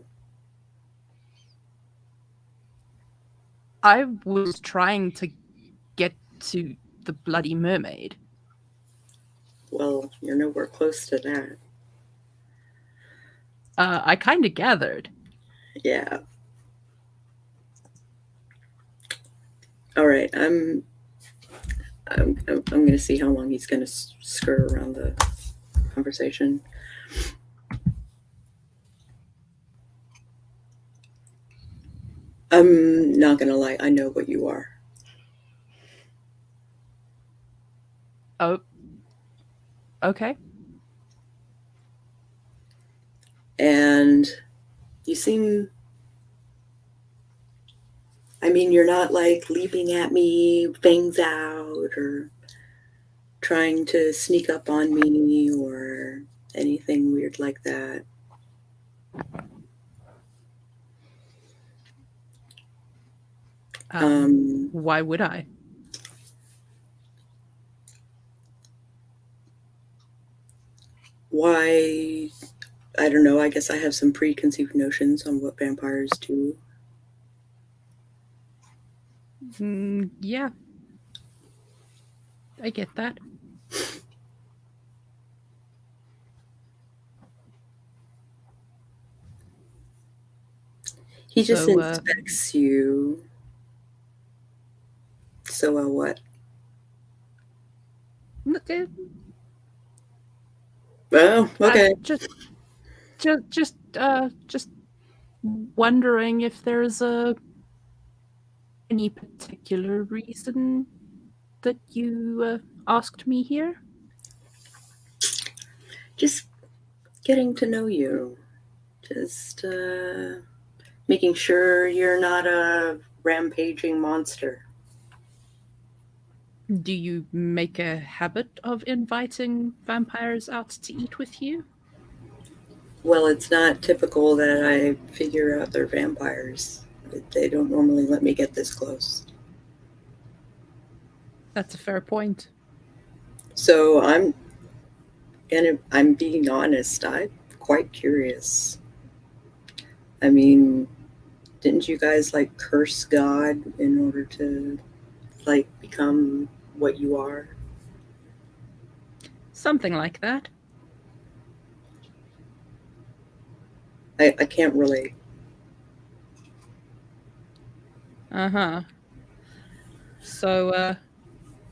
I was trying to get to the bloody mermaid. Well, you're nowhere close to that. I kind of gathered. Yeah. All right. I'm going to see how long he's going to skirt around the conversation. I'm not gonna lie, I know what you are. Oh, okay. And you seem, I mean, you're not like leaping at me, fangs out, or trying to sneak up on me, or anything weird like that. Um, Why would I? why? I don't know. I guess I have some preconceived notions on what vampires do. Yeah, I get that. He just So, inspects you. So, what? look, Oh, I okay. just wondering if there's any particular reason that you asked me here. Just getting to know you. Just making sure you're not a rampaging monster. Do you make a habit of inviting vampires out to eat with you? Well, it's not typical that I figure out they're vampires. They don't normally let me get this close. That's a fair point. So I'm being honest. I'm quite curious. I mean, didn't you guys like curse God in order to like become what you are? Something like that. I can't relate. Uh-huh. So,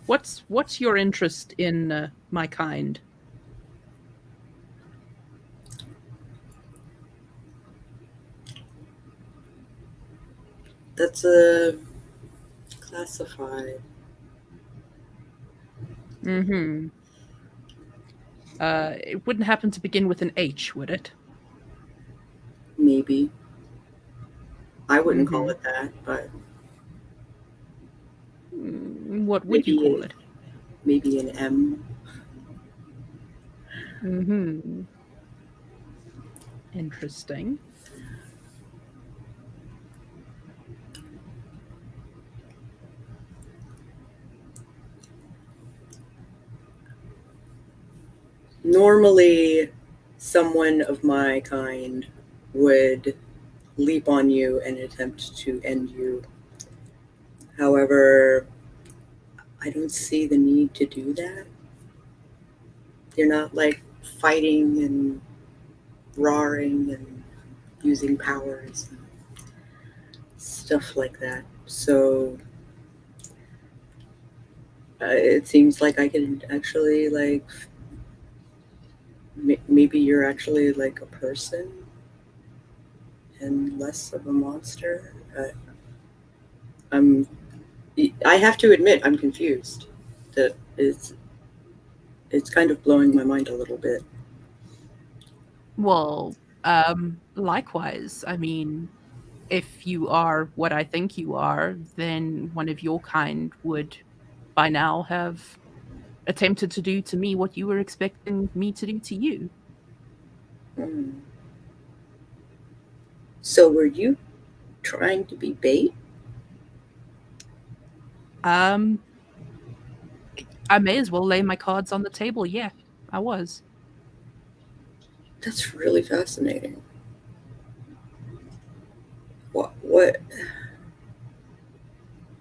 what's your interest in my kind? That's a classified. Mm-hmm. It wouldn't happen to begin with an H, would it? Maybe. I wouldn't call Mm-hmm. it that, but What would you call maybe it? maybe an M. Mm-hmm. Interesting. Normally, someone of my kind would leap on you and attempt to end you. However, I don't see the need to do that. You're not like fighting and roaring and using powers and stuff like that. So it seems like I can actually like maybe you're actually like a person and less of a monster. I'm I have to admit I'm confused. That it's kind of blowing my mind a little bit. Well, likewise. I mean, if you are what I think you are, then one of your kind would by now have attempted to do to me what you were expecting me to do to you. Hmm. So were you trying to be bait? Um, I may as well lay my cards on the table. Yeah, I was. That's really fascinating. What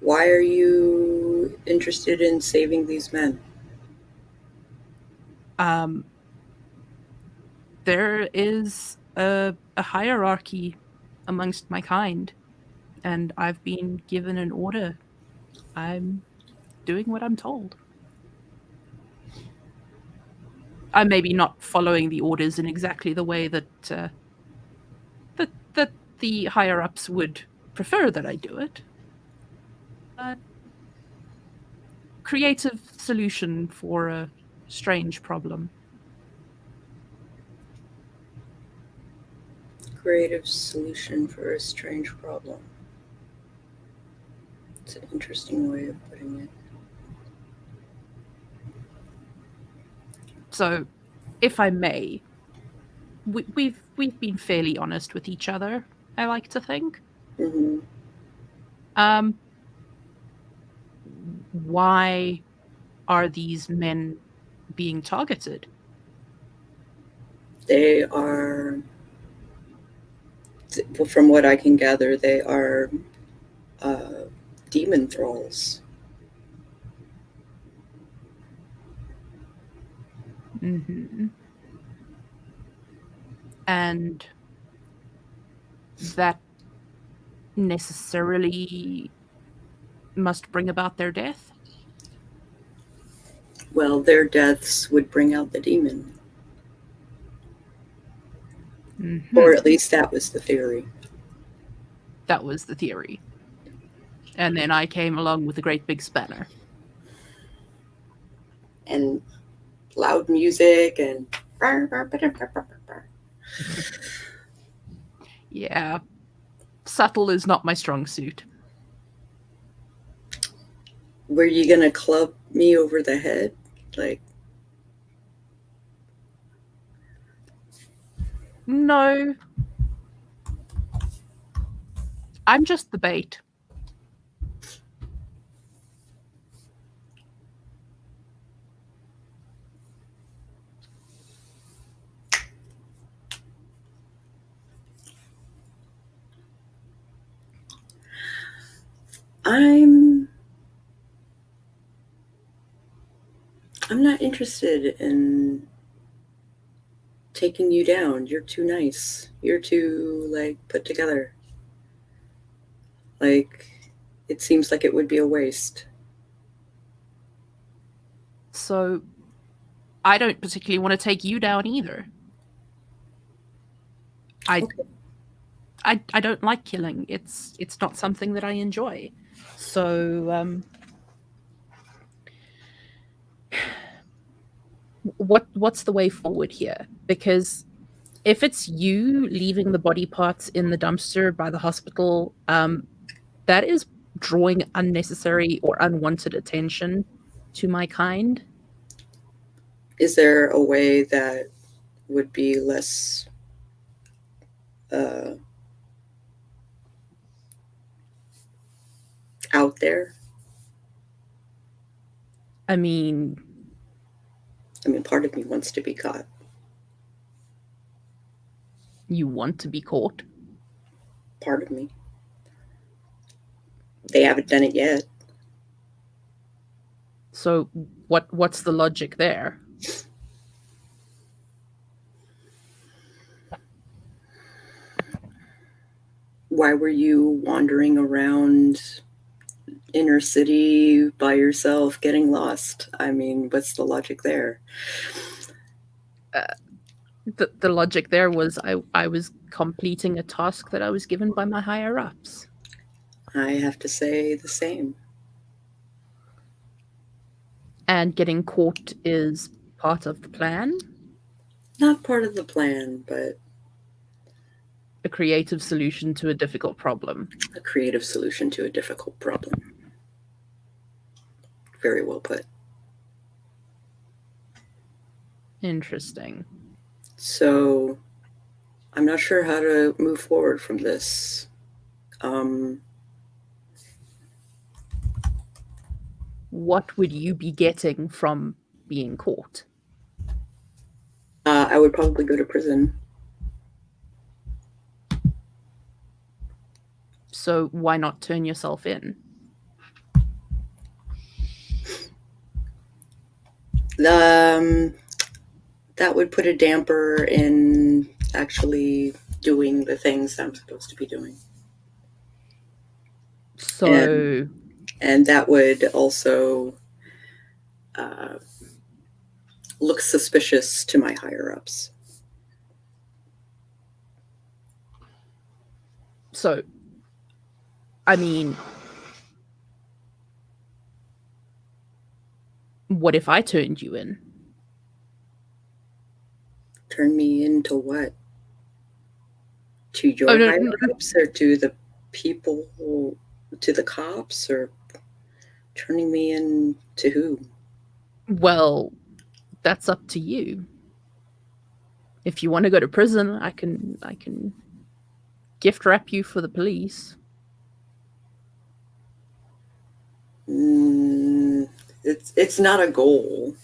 why are you interested in saving these men? Um, there is a hierarchy amongst my kind, and I've been given an order. I'm doing what I'm told. I may be not following the orders in exactly the way that that the higher ups would prefer that I do it. But creative solution for a strange problem. Creative solution for a strange problem. It's an interesting way of putting it. So, if I may, we've been fairly honest with each other, I like to think. Hmm. Why are these men being targeted? They are, from what I can gather, they are demon thralls. Mm-hmm. And that necessarily must bring about their death? Well, their deaths would bring out the demon. Mm-hmm. Or at least that was the theory. That was the theory. And then I came along with a great big spanner. And loud music and Yeah. Subtle is not my strong suit. were you gonna club me over the head? Like, No. I'm just the bait. I'm not interested in taking you down. You're too nice. You're too, like, put together. Like, it seems like it would be a waste. So I don't particularly want to take you down either. Okay. I don't like killing. It's not something that I enjoy. So what's the way forward here? Because if it's you leaving the body parts in the dumpster by the hospital, that is drawing unnecessary or unwanted attention to my kind. Is there a way that would be less out there? I mean, Part of me wants to be caught. you want to be caught. Part of me. They haven't done it yet. So what's the logic there? Why were you wandering around inner city by yourself getting lost? What's the logic there? The logic there was I was completing a task that I was given by my higher ups. I have to say the same. And getting caught is part of the plan? Not part of the plan, but A creative solution to a difficult problem. a creative solution to a difficult problem. Very well put. Interesting. So, I'm not sure how to move forward from this. What would you be getting from being caught? I would probably go to prison. So why not turn yourself in? That would put a damper in actually doing the things I'm supposed to be doing. So and that would also look suspicious to my higher ups. So I mean, what if I turned you in? Turn me into what? To Oh, your no, higher ups or to the people to the cops, or turning me in to who? well, that's up to you. If you want to go to prison, I can gift wrap you for the police. It's not a goal.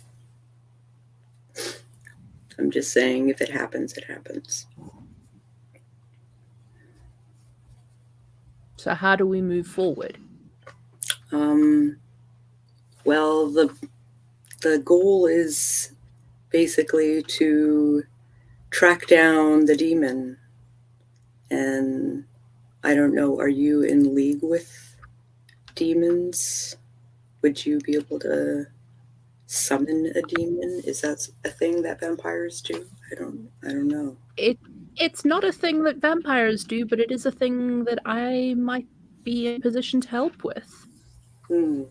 I'm just saying, if it happens, it happens. So how do we move forward? Well, the goal is basically to track down the demon. And I don't know, are you in league with demons? Would you be able to summon a demon? Is that a thing that vampires do? I don't know. It's not a thing that vampires do, but it is a thing that I might be in a position to help with. Hmm.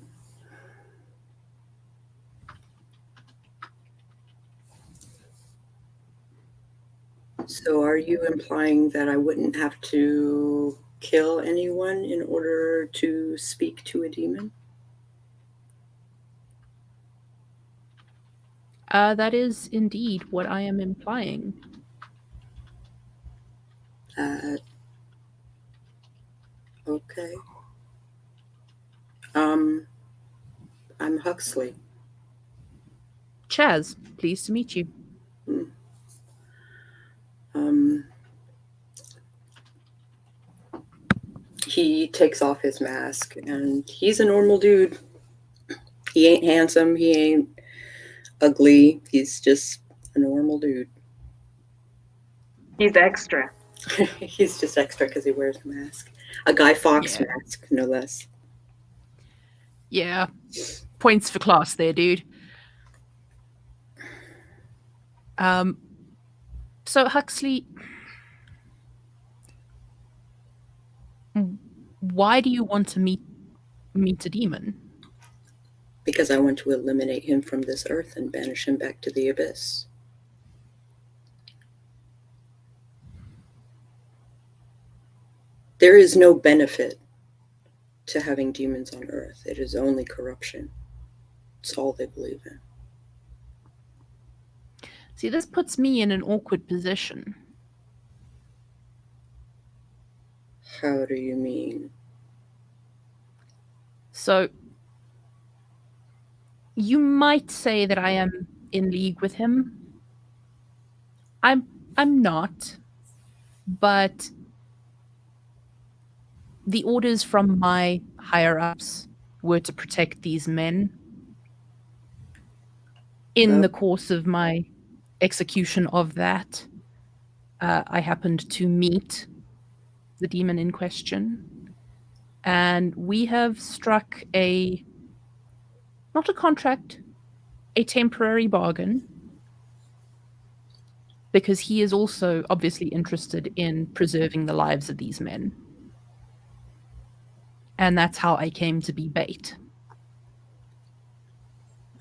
So are you implying that I wouldn't have to kill anyone in order to speak to a demon? That is indeed what I am implying. Okay. I'm Huxley. Chaz, pleased to meet you. He takes off his mask, and he's a normal dude. He ain't handsome, he ain't ugly, he's just a normal dude. He's extra. He's just extra because he wears a mask. A Guy Fawkes Yeah. mask, no less. Yeah. Points for class there, dude. So Huxley, why do you want to meet a demon? Because I want to eliminate him from this earth and banish him back to the abyss. There is no benefit to having demons on earth. It is only corruption. It's all they believe in. See, this puts me in an awkward position. How do you mean? So, you might say that I am in league with him. I'm not, but the orders from my higher ups were to protect these men. In the course of my execution of that, I happened to meet the demon in question, and we have struck not a contract, a temporary bargain, because he is also obviously interested in preserving the lives of these men. And that's how I came to be bait.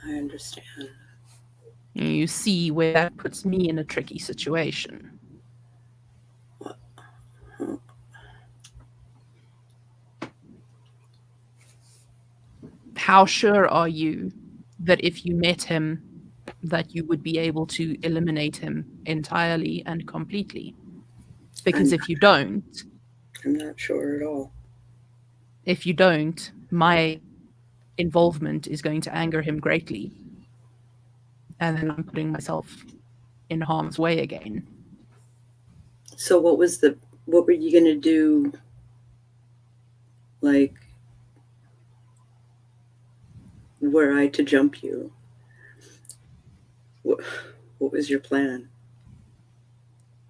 I understand. You see where that puts me in a tricky situation. How sure are you that if you met him, that you would be able to eliminate him entirely and completely? Because if you don't, I'm not sure at all. my involvement is going to anger him greatly. And then I'm putting myself in harm's way again. So what were you going to do? Like, were I to jump you? What was your plan?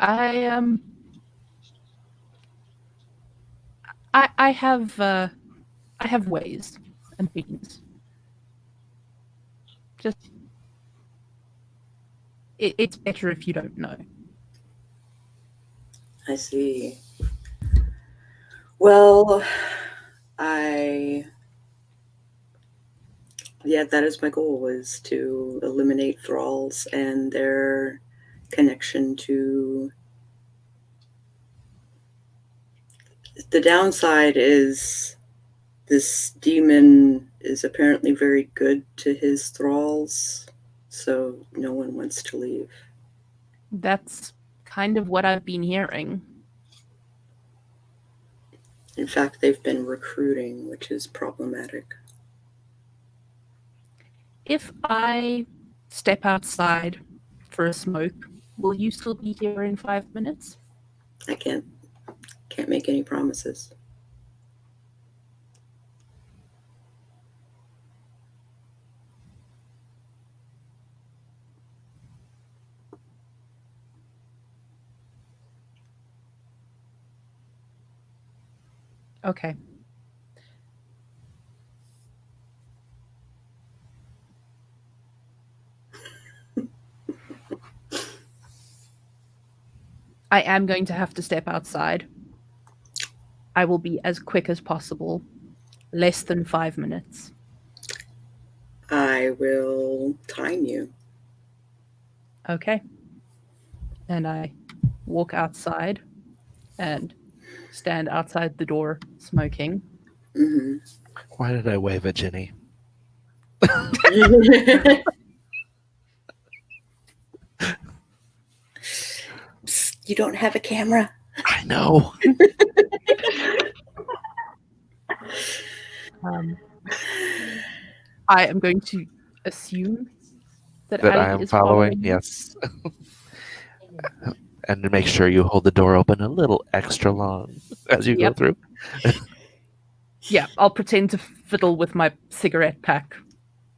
I have ways and means. Just it's better if you don't know. I see. Well, Yeah, that is my goal, is to eliminate thralls and their connection to... The downside is this demon is apparently very good to his thralls, so no one wants to leave. That's kind of what I've been hearing. In fact, they've been recruiting, which is problematic. If I step outside for a smoke, will you still be here in 5 minutes? I can't make any promises. Okay. I am going to have to step outside. I will be as quick as possible. Less than 5 minutes. I will time you. Okay. And I walk outside and stand outside the door smoking. Mm-hmm. Why did I wave at Ginny? Psst, you don't have a camera? I know. I am going to assume that That I Ali am is following, me. yes. And to make sure you hold the door open a little extra long as you go through. Yeah, I'll pretend to fiddle with my cigarette pack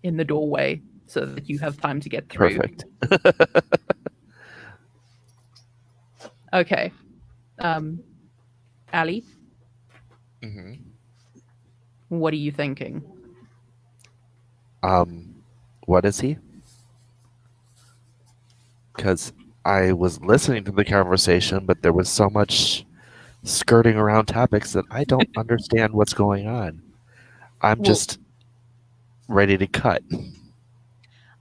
in the doorway so that you have time to get through. Perfect. Okay. Ali, Mm-hmm. what are you thinking? What is he? Because I was listening to the conversation, but there was so much skirting around topics that I don't understand what's going on. I'm just ready to cut.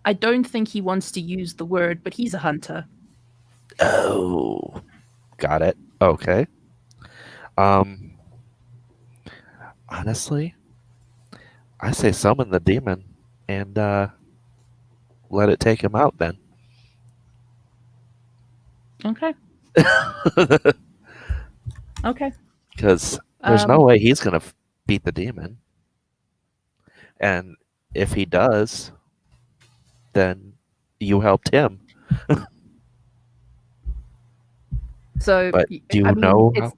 I don't think he wants to use the word, but he's a hunter. Oh, got it. Okay. Honestly, I say summon the demon and let it take him out then. Okay. Okay. Because there's no way he's going to beat the demon. And if he does, then you helped him. So, But do you I mean, know how?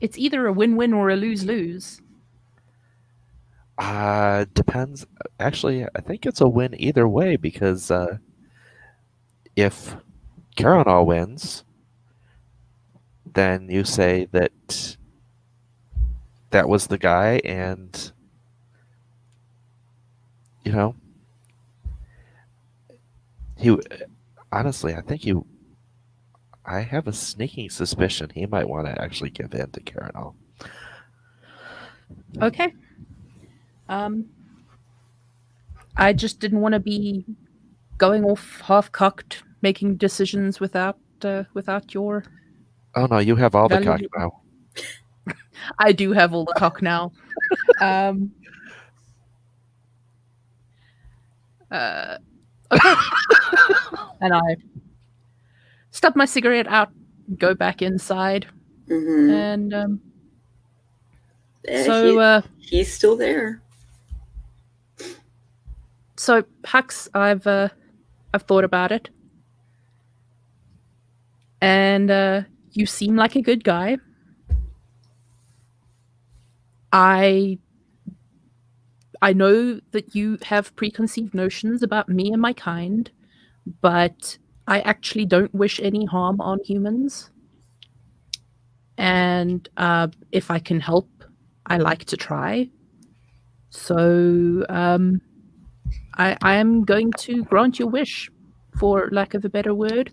it's either a win-win or a lose-lose. Depends. Actually, I think it's a win either way because if Caranal wins, then you say that that was the guy, and you know, he. Honestly, I think you. I have a sneaking suspicion he might want to actually give in to Caranal. Okay. I just didn't want to be going off half-cocked, making decisions without your... Oh no, you have all the cock valuable... now. I do have all the cock now. Okay. And I stub my cigarette out, go back inside, Mm-hmm. and he's still there. So Hux, I've thought about it, and you seem like a good guy. I know that you have preconceived notions about me and my kind, but I actually don't wish any harm on humans. And if I can help, I like to try. So I am going to grant your wish, for lack of a better word,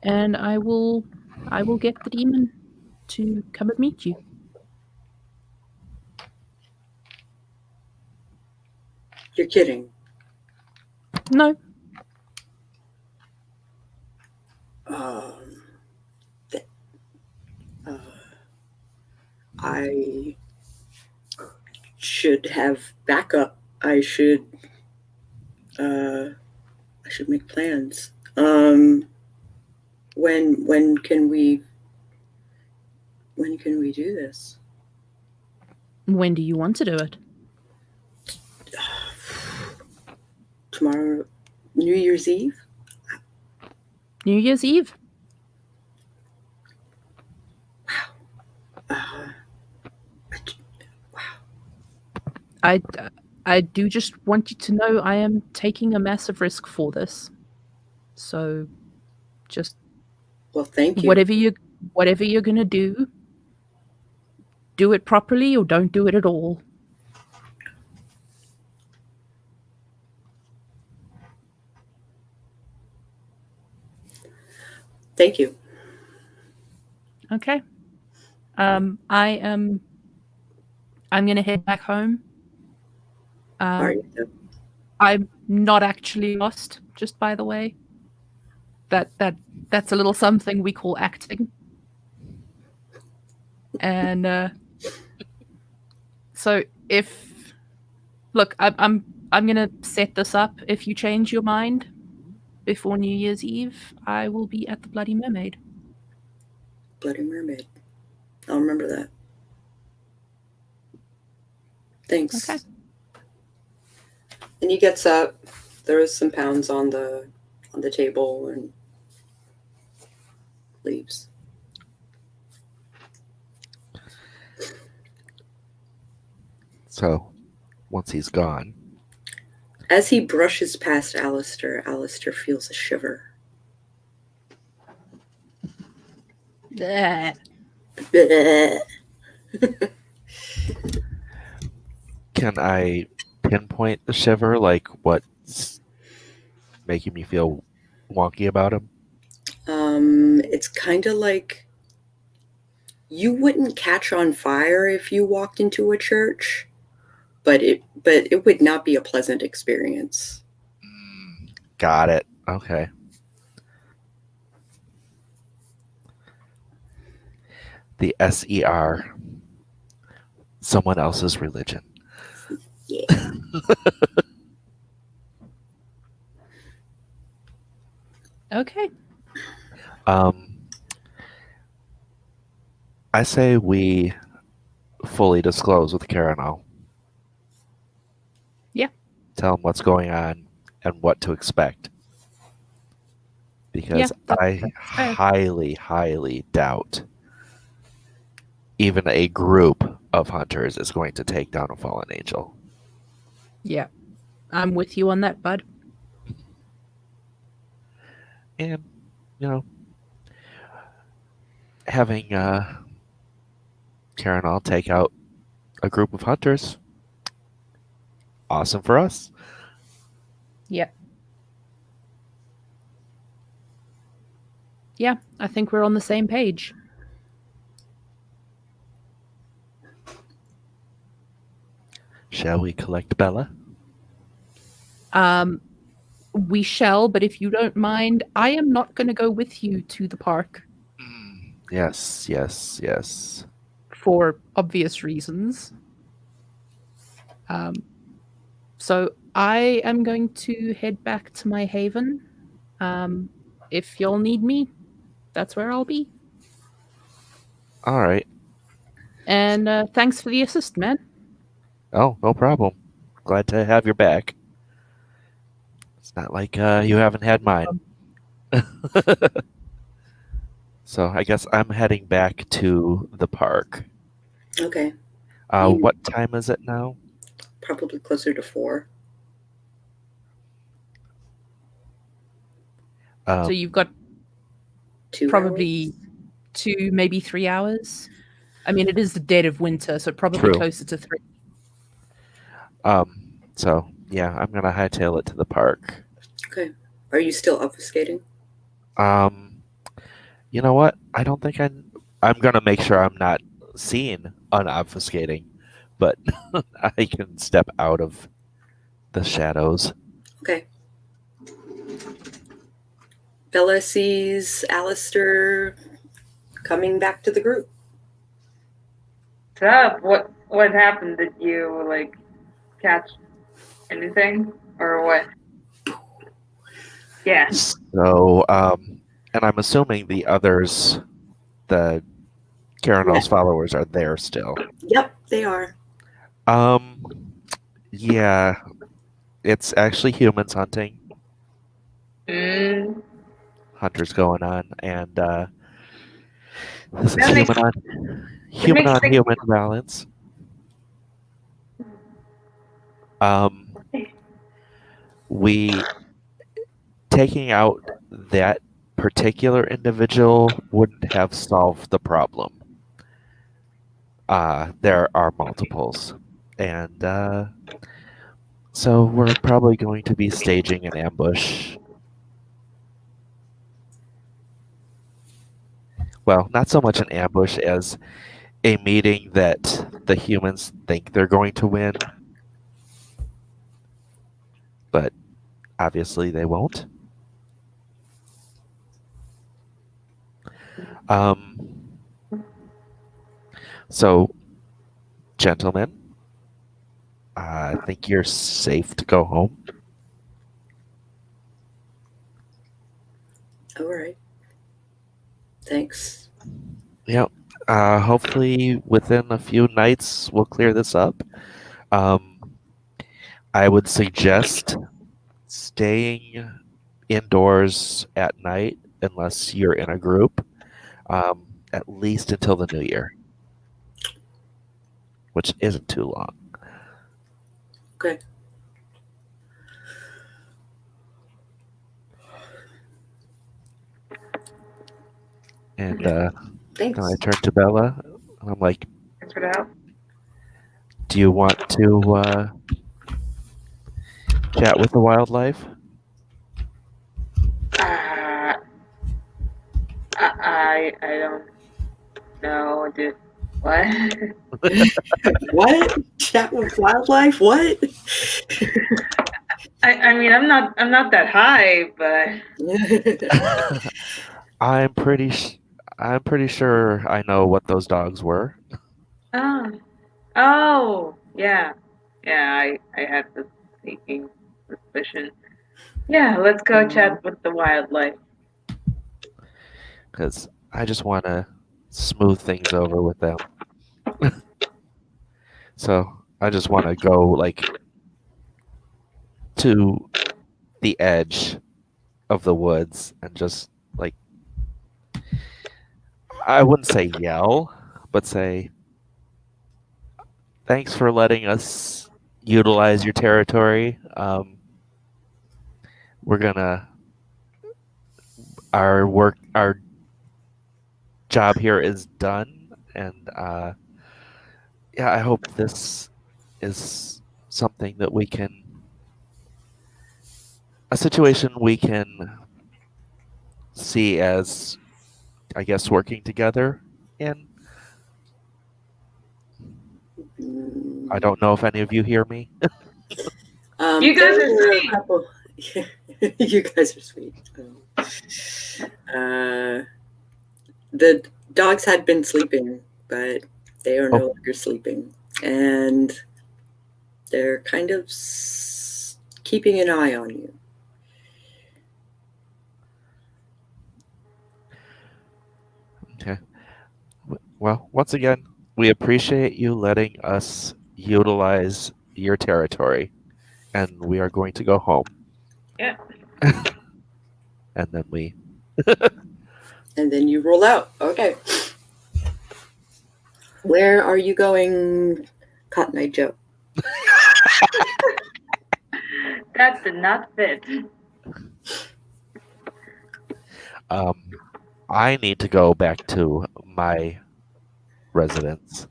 and I will get the demon to come and meet you. kidding. No. Um, th- uh, I should have backup. Uh, I should make plans. When can we do this? When do you want to do it? Tomorrow, New Year's Eve. New Year's Eve. Uh, I, I do just want you to know I am taking a massive risk for this. So, just well, thank you. whatever you're gonna do it properly or don't do it at all. Thank you. Okay. I'm gonna head back home. Are you? I'm not actually lost, just by the way. That's a little something we call acting. And so if look, I'm gonna set this up. If you change your mind before New Year's Eve, I will be at the Bloody Mermaid. Bloody Mermaid. I'll remember that. Thanks. Okay. And he gets up. Throws some pounds on the table and leaves. So, once he's gone, As he brushes past Alistair feels a shiver. Bleh. can I pinpoint the shiver? Like what's making me feel wonky about him? It's kind of like you wouldn't catch on fire if you walked into a church, but it would not be a pleasant experience. Got it. Okay. The SER. Someone else's religion. Yeah. Okay. I say we fully disclose with Karanal. Yeah. Tell him what's going on and what to expect. Because I fair. highly, highly doubt even a group of hunters is going to take down a fallen angel. Yeah. I'm with you on that, bud. And, having Karanal take out a group of hunters, awesome for us. Yep. Yeah, I think we're on the same page. Shall we collect Bella? We shall, but if you don't mind, I am not going to go with you to the park. Yes, yes, yes. For obvious reasons. So I am going to head back to my haven. If y'all need me, that's where I'll be. All right. And thanks for the assist, man. Oh, no problem. Glad to have your back. It's not like you haven't had mine. So I guess I'm heading back to the park. Okay. What time is it now? Probably closer to 4. So you've got 2 probably hours? 2, maybe 3 hours. I mean, it is the dead of winter, so probably True. closer to 3. So yeah, I'm gonna hightail it to the park. Okay. Are you still obfuscating? You know what? I don't think I'm gonna make sure I'm not seen unobfuscating, but I can step out of the shadows. Okay. Bella sees Alistair coming back to the group. What's up? What happened? Did you like catch anything or what? Yeah. So, and I'm assuming the others, the Karenal's followers, are there still. Yep, they are. Yeah, it's actually humans hunting. Mm, Hunters going on, and this is that makes it human makes on things. human violence. We taking out that particular individual wouldn't have solved the problem. There are multiples, and so we're probably going to be staging an ambush. Well, not so much an ambush as a meeting that the humans think they're going to win, but obviously they won't. So, gentlemen, I think you're safe to go home. All right. Thanks. Yep. Hopefully, within a few nights, we'll clear this up. I would suggest staying indoors at night unless you're in a group, at least until the new year, which isn't too long. Okay. And Thanks. I turn to Bella, and I'm like, Thanks for the help. do you want to chat with the wildlife? I don't know. Did what? What? Chat with wildlife? What? I mean I'm not that high, but I'm pretty sure I know what those dogs were. oh yeah. I had this sneaking suspicion. Yeah, let's go chat with the wildlife. Because I just want to smooth things over with them. So I just want to go like to the edge of the woods and just like, I wouldn't say yell, but say, thanks for letting us utilize your territory. We're gonna our job here is done, and yeah, I hope this is something that a situation we can see as, I guess, working together in. I don't know if any of you hear me. You guys there are were a sweet. couple. You guys are sweet. The dogs had been sleeping, but they are no longer sleeping, and they're kind of keeping an eye on you. Okay. Well, once again, we appreciate you letting us utilize your territory, and we are going to go home. Yeah. And then we. And then you roll out. Okay. Where are you going, Cotton Eye Joe? That did not fit. I need to go back to my residence.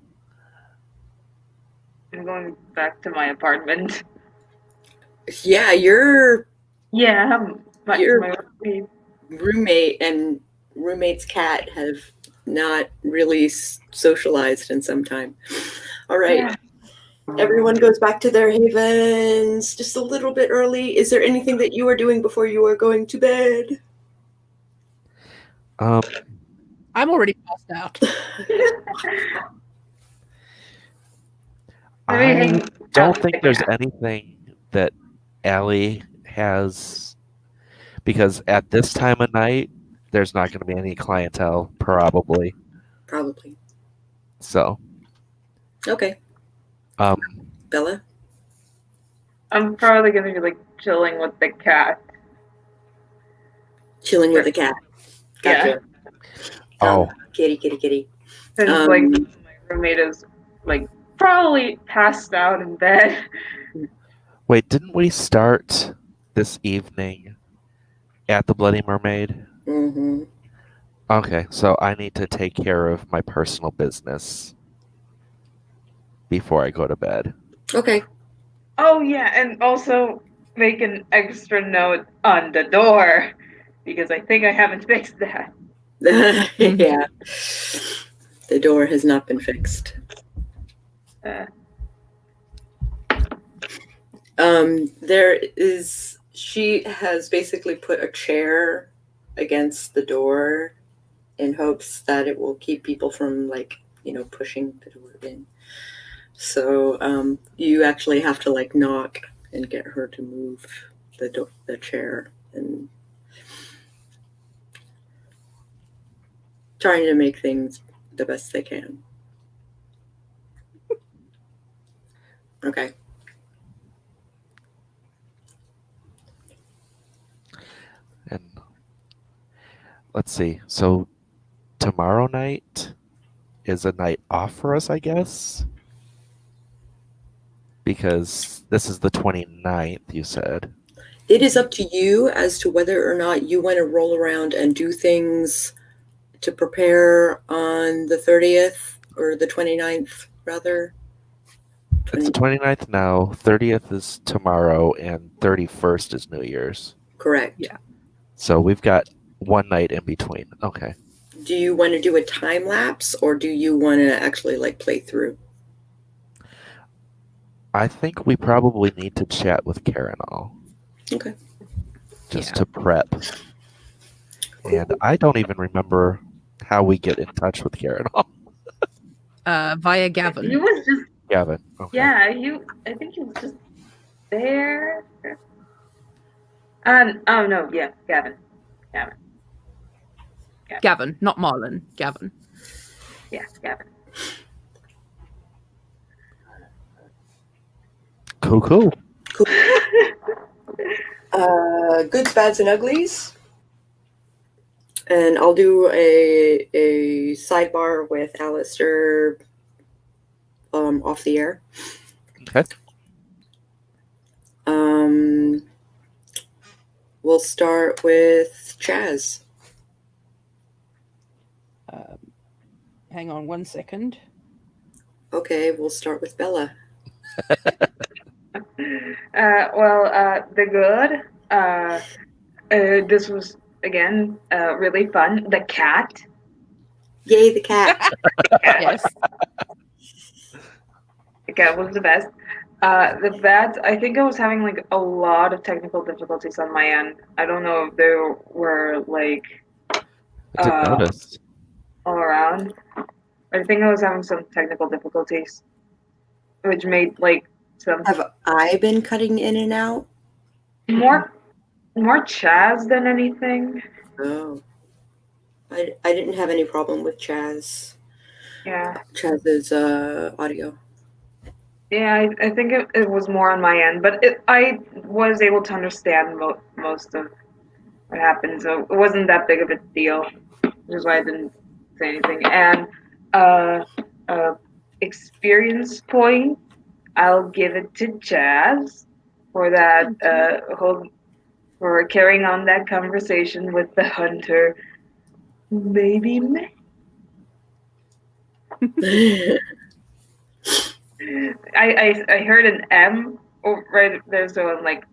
I'm going back to my apartment. Yeah, your Yeah, my roommate and roommate's cat have not really socialized in some time. All right. Yeah. Everyone goes back to their havens just a little bit early. Is there anything that you are doing before you are going to bed? Um, I'm already passed out. Maybe I hang out don't with think the there's cat. anything that Allie has, because at this time of night, there's not going to be any clientele, probably. Probably. So, Okay. um, Bella? I'm probably gonna be like chilling with the cat. Chilling with the cat. Gotcha. oh, Kitty, kitty, kitty. Since like my roommate is like probably passed out in bed. wait, didn't we start this evening at the Bloody Mermaid? Mm-hmm. Okay, so I need to take care of my personal business before I go to bed. Okay. Oh yeah, and also make an extra note on the door because I think I haven't fixed that. Yeah. The door has not been fixed. She has basically put a chair against the door in hopes that it will keep people from pushing the door in. So you actually have to knock and get her to move the chair, and trying to make things the best they can. Okay. And let's see. So tomorrow night is a night off for us, I guess? Because this is the 29th, you said. It is up to you as to whether or not you want to roll around and do things to prepare on the 30th or the 29th, rather. It's the 29th now, 30th is tomorrow, and 31st is New Year's. Correct. Yeah. So we've got one night in between. Okay. Do you want to do a time lapse, or do you want to actually play through? I think we probably need to chat with Karen all. Okay. Just Yeah. to prep. And I don't even remember how we get in touch with Karen all. Via Gavin. He was just Gavin. Okay. yeah, I think he was just there. Oh no, yeah, Gavin. Gavin, not Marlon. Gavin. Yeah, Gavin. Cool. Goods, bads, and uglies. And I'll do a sidebar with Alistair off the air. Okay. We'll start with Chaz. Hang on 1 second. Okay, we'll start with Bella. The good. This was again really fun. The cat. Yay, the cat. Yes. The cat was the best. The bad. I think I was having a lot of technical difficulties on my end. I don't know if there were I didn't notice. all around. I think I was having some technical difficulties, which made some Have I been cutting in and out? more Chaz than anything. Oh. I didn't have any problem with Chaz. Yeah. Chaz's audio. Yeah, I think it was more on my end, but I was able to understand most of what happened, so it wasn't that big of a deal, which is why I didn't say anything. And experience point, I'll give it to Chaz for that for carrying on that conversation with the hunter. Maybe me. I heard an M right there, so I'm like,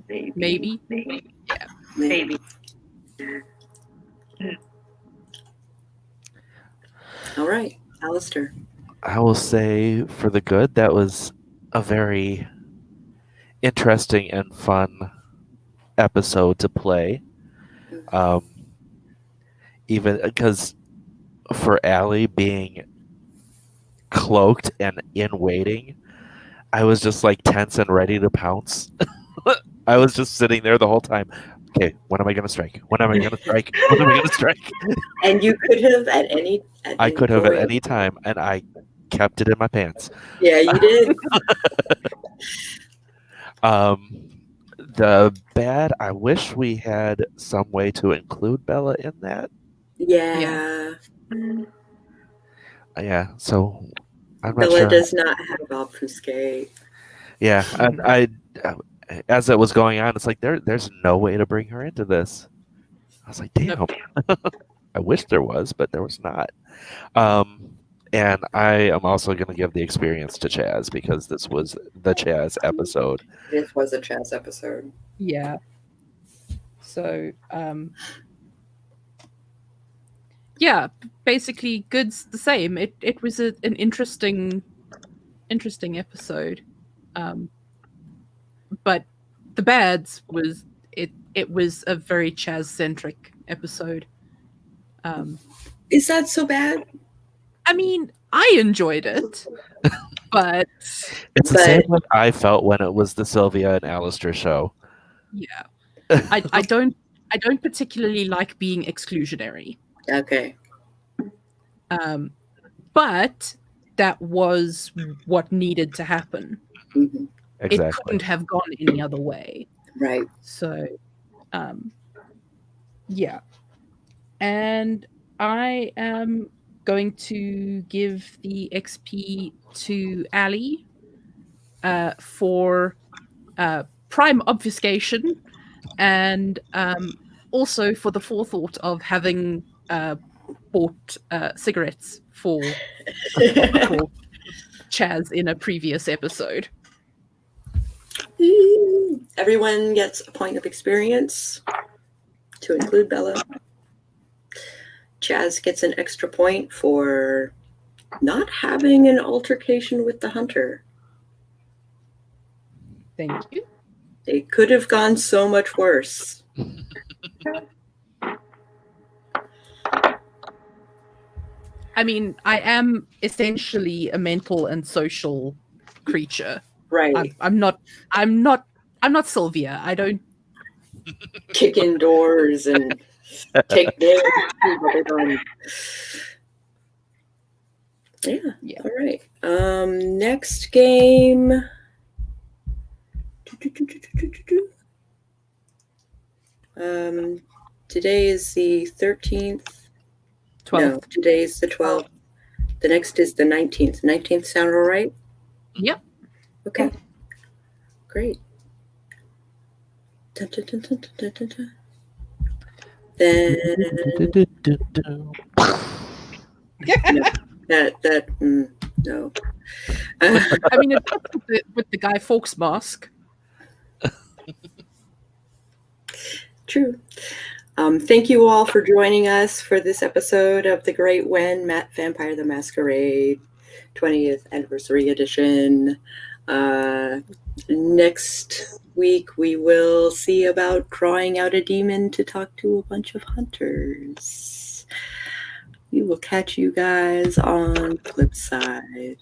maybe. Yeah. Maybe. All right, Alistair. I will say for the good, that was a very interesting and fun episode to play. Um, even because for Allie being cloaked and in waiting, I was just like tense and ready to pounce. I was just sitting there the whole time. Okay, when am I going to strike? When am I going to strike? When am I going to strike? And you could have at I any could have at point. any time, and I kept it in my pants. Yeah, you did. The bad, I wish we had some way to include Bella in that. Yeah. Yeah, so I'm not Bella sure. does not have obfuscate. Yeah, and as it was going on, it's like there's no way to bring her into this. I was like, damn. Nope. I wish there was, but there was not. And I am also going to give the experience to Chaz because this was the Chaz episode. This was a Chaz episode. Yeah. So, yeah, basically, good's the same. It was an interesting episode, but the bads was it was a very Chaz centric episode. Is that so bad? I mean, I enjoyed it, but It's the same way I felt when it was the Sylvia and Alistair show. yeah, I don't particularly like being exclusionary. Okay. But that was what needed to happen. Mm-hmm. Exactly. It couldn't have gone any other way. Right. So, yeah. And I am going to give the XP to Ali for prime obfuscation and also for the forethought of having bought cigarettes for Chaz in a previous episode. Everyone gets a point of experience, to include Bella. Chaz gets an extra point for not having an altercation with the hunter. Thank you. It could have gone so much worse. I mean, I am essentially a mental and social creature. Right. I'm not Sylvia. I don't kick in doors and take nails. Yeah. All right. Next game. Today is the 13th. 12th. No, today is the 12th. The next is the 19th. 19th sound all right? Yep. Okay. Great. Dun, dun, dun, dun, dun, dun, dun. Then no. I mean, it's with the Guy Fawkes mask. True. Thank you all for joining us for this episode of The Great Wen, Vampire the Masquerade 20th Anniversary Edition. Next week, we will see about drawing out a demon to talk to a bunch of hunters. We will catch you guys on the flip side.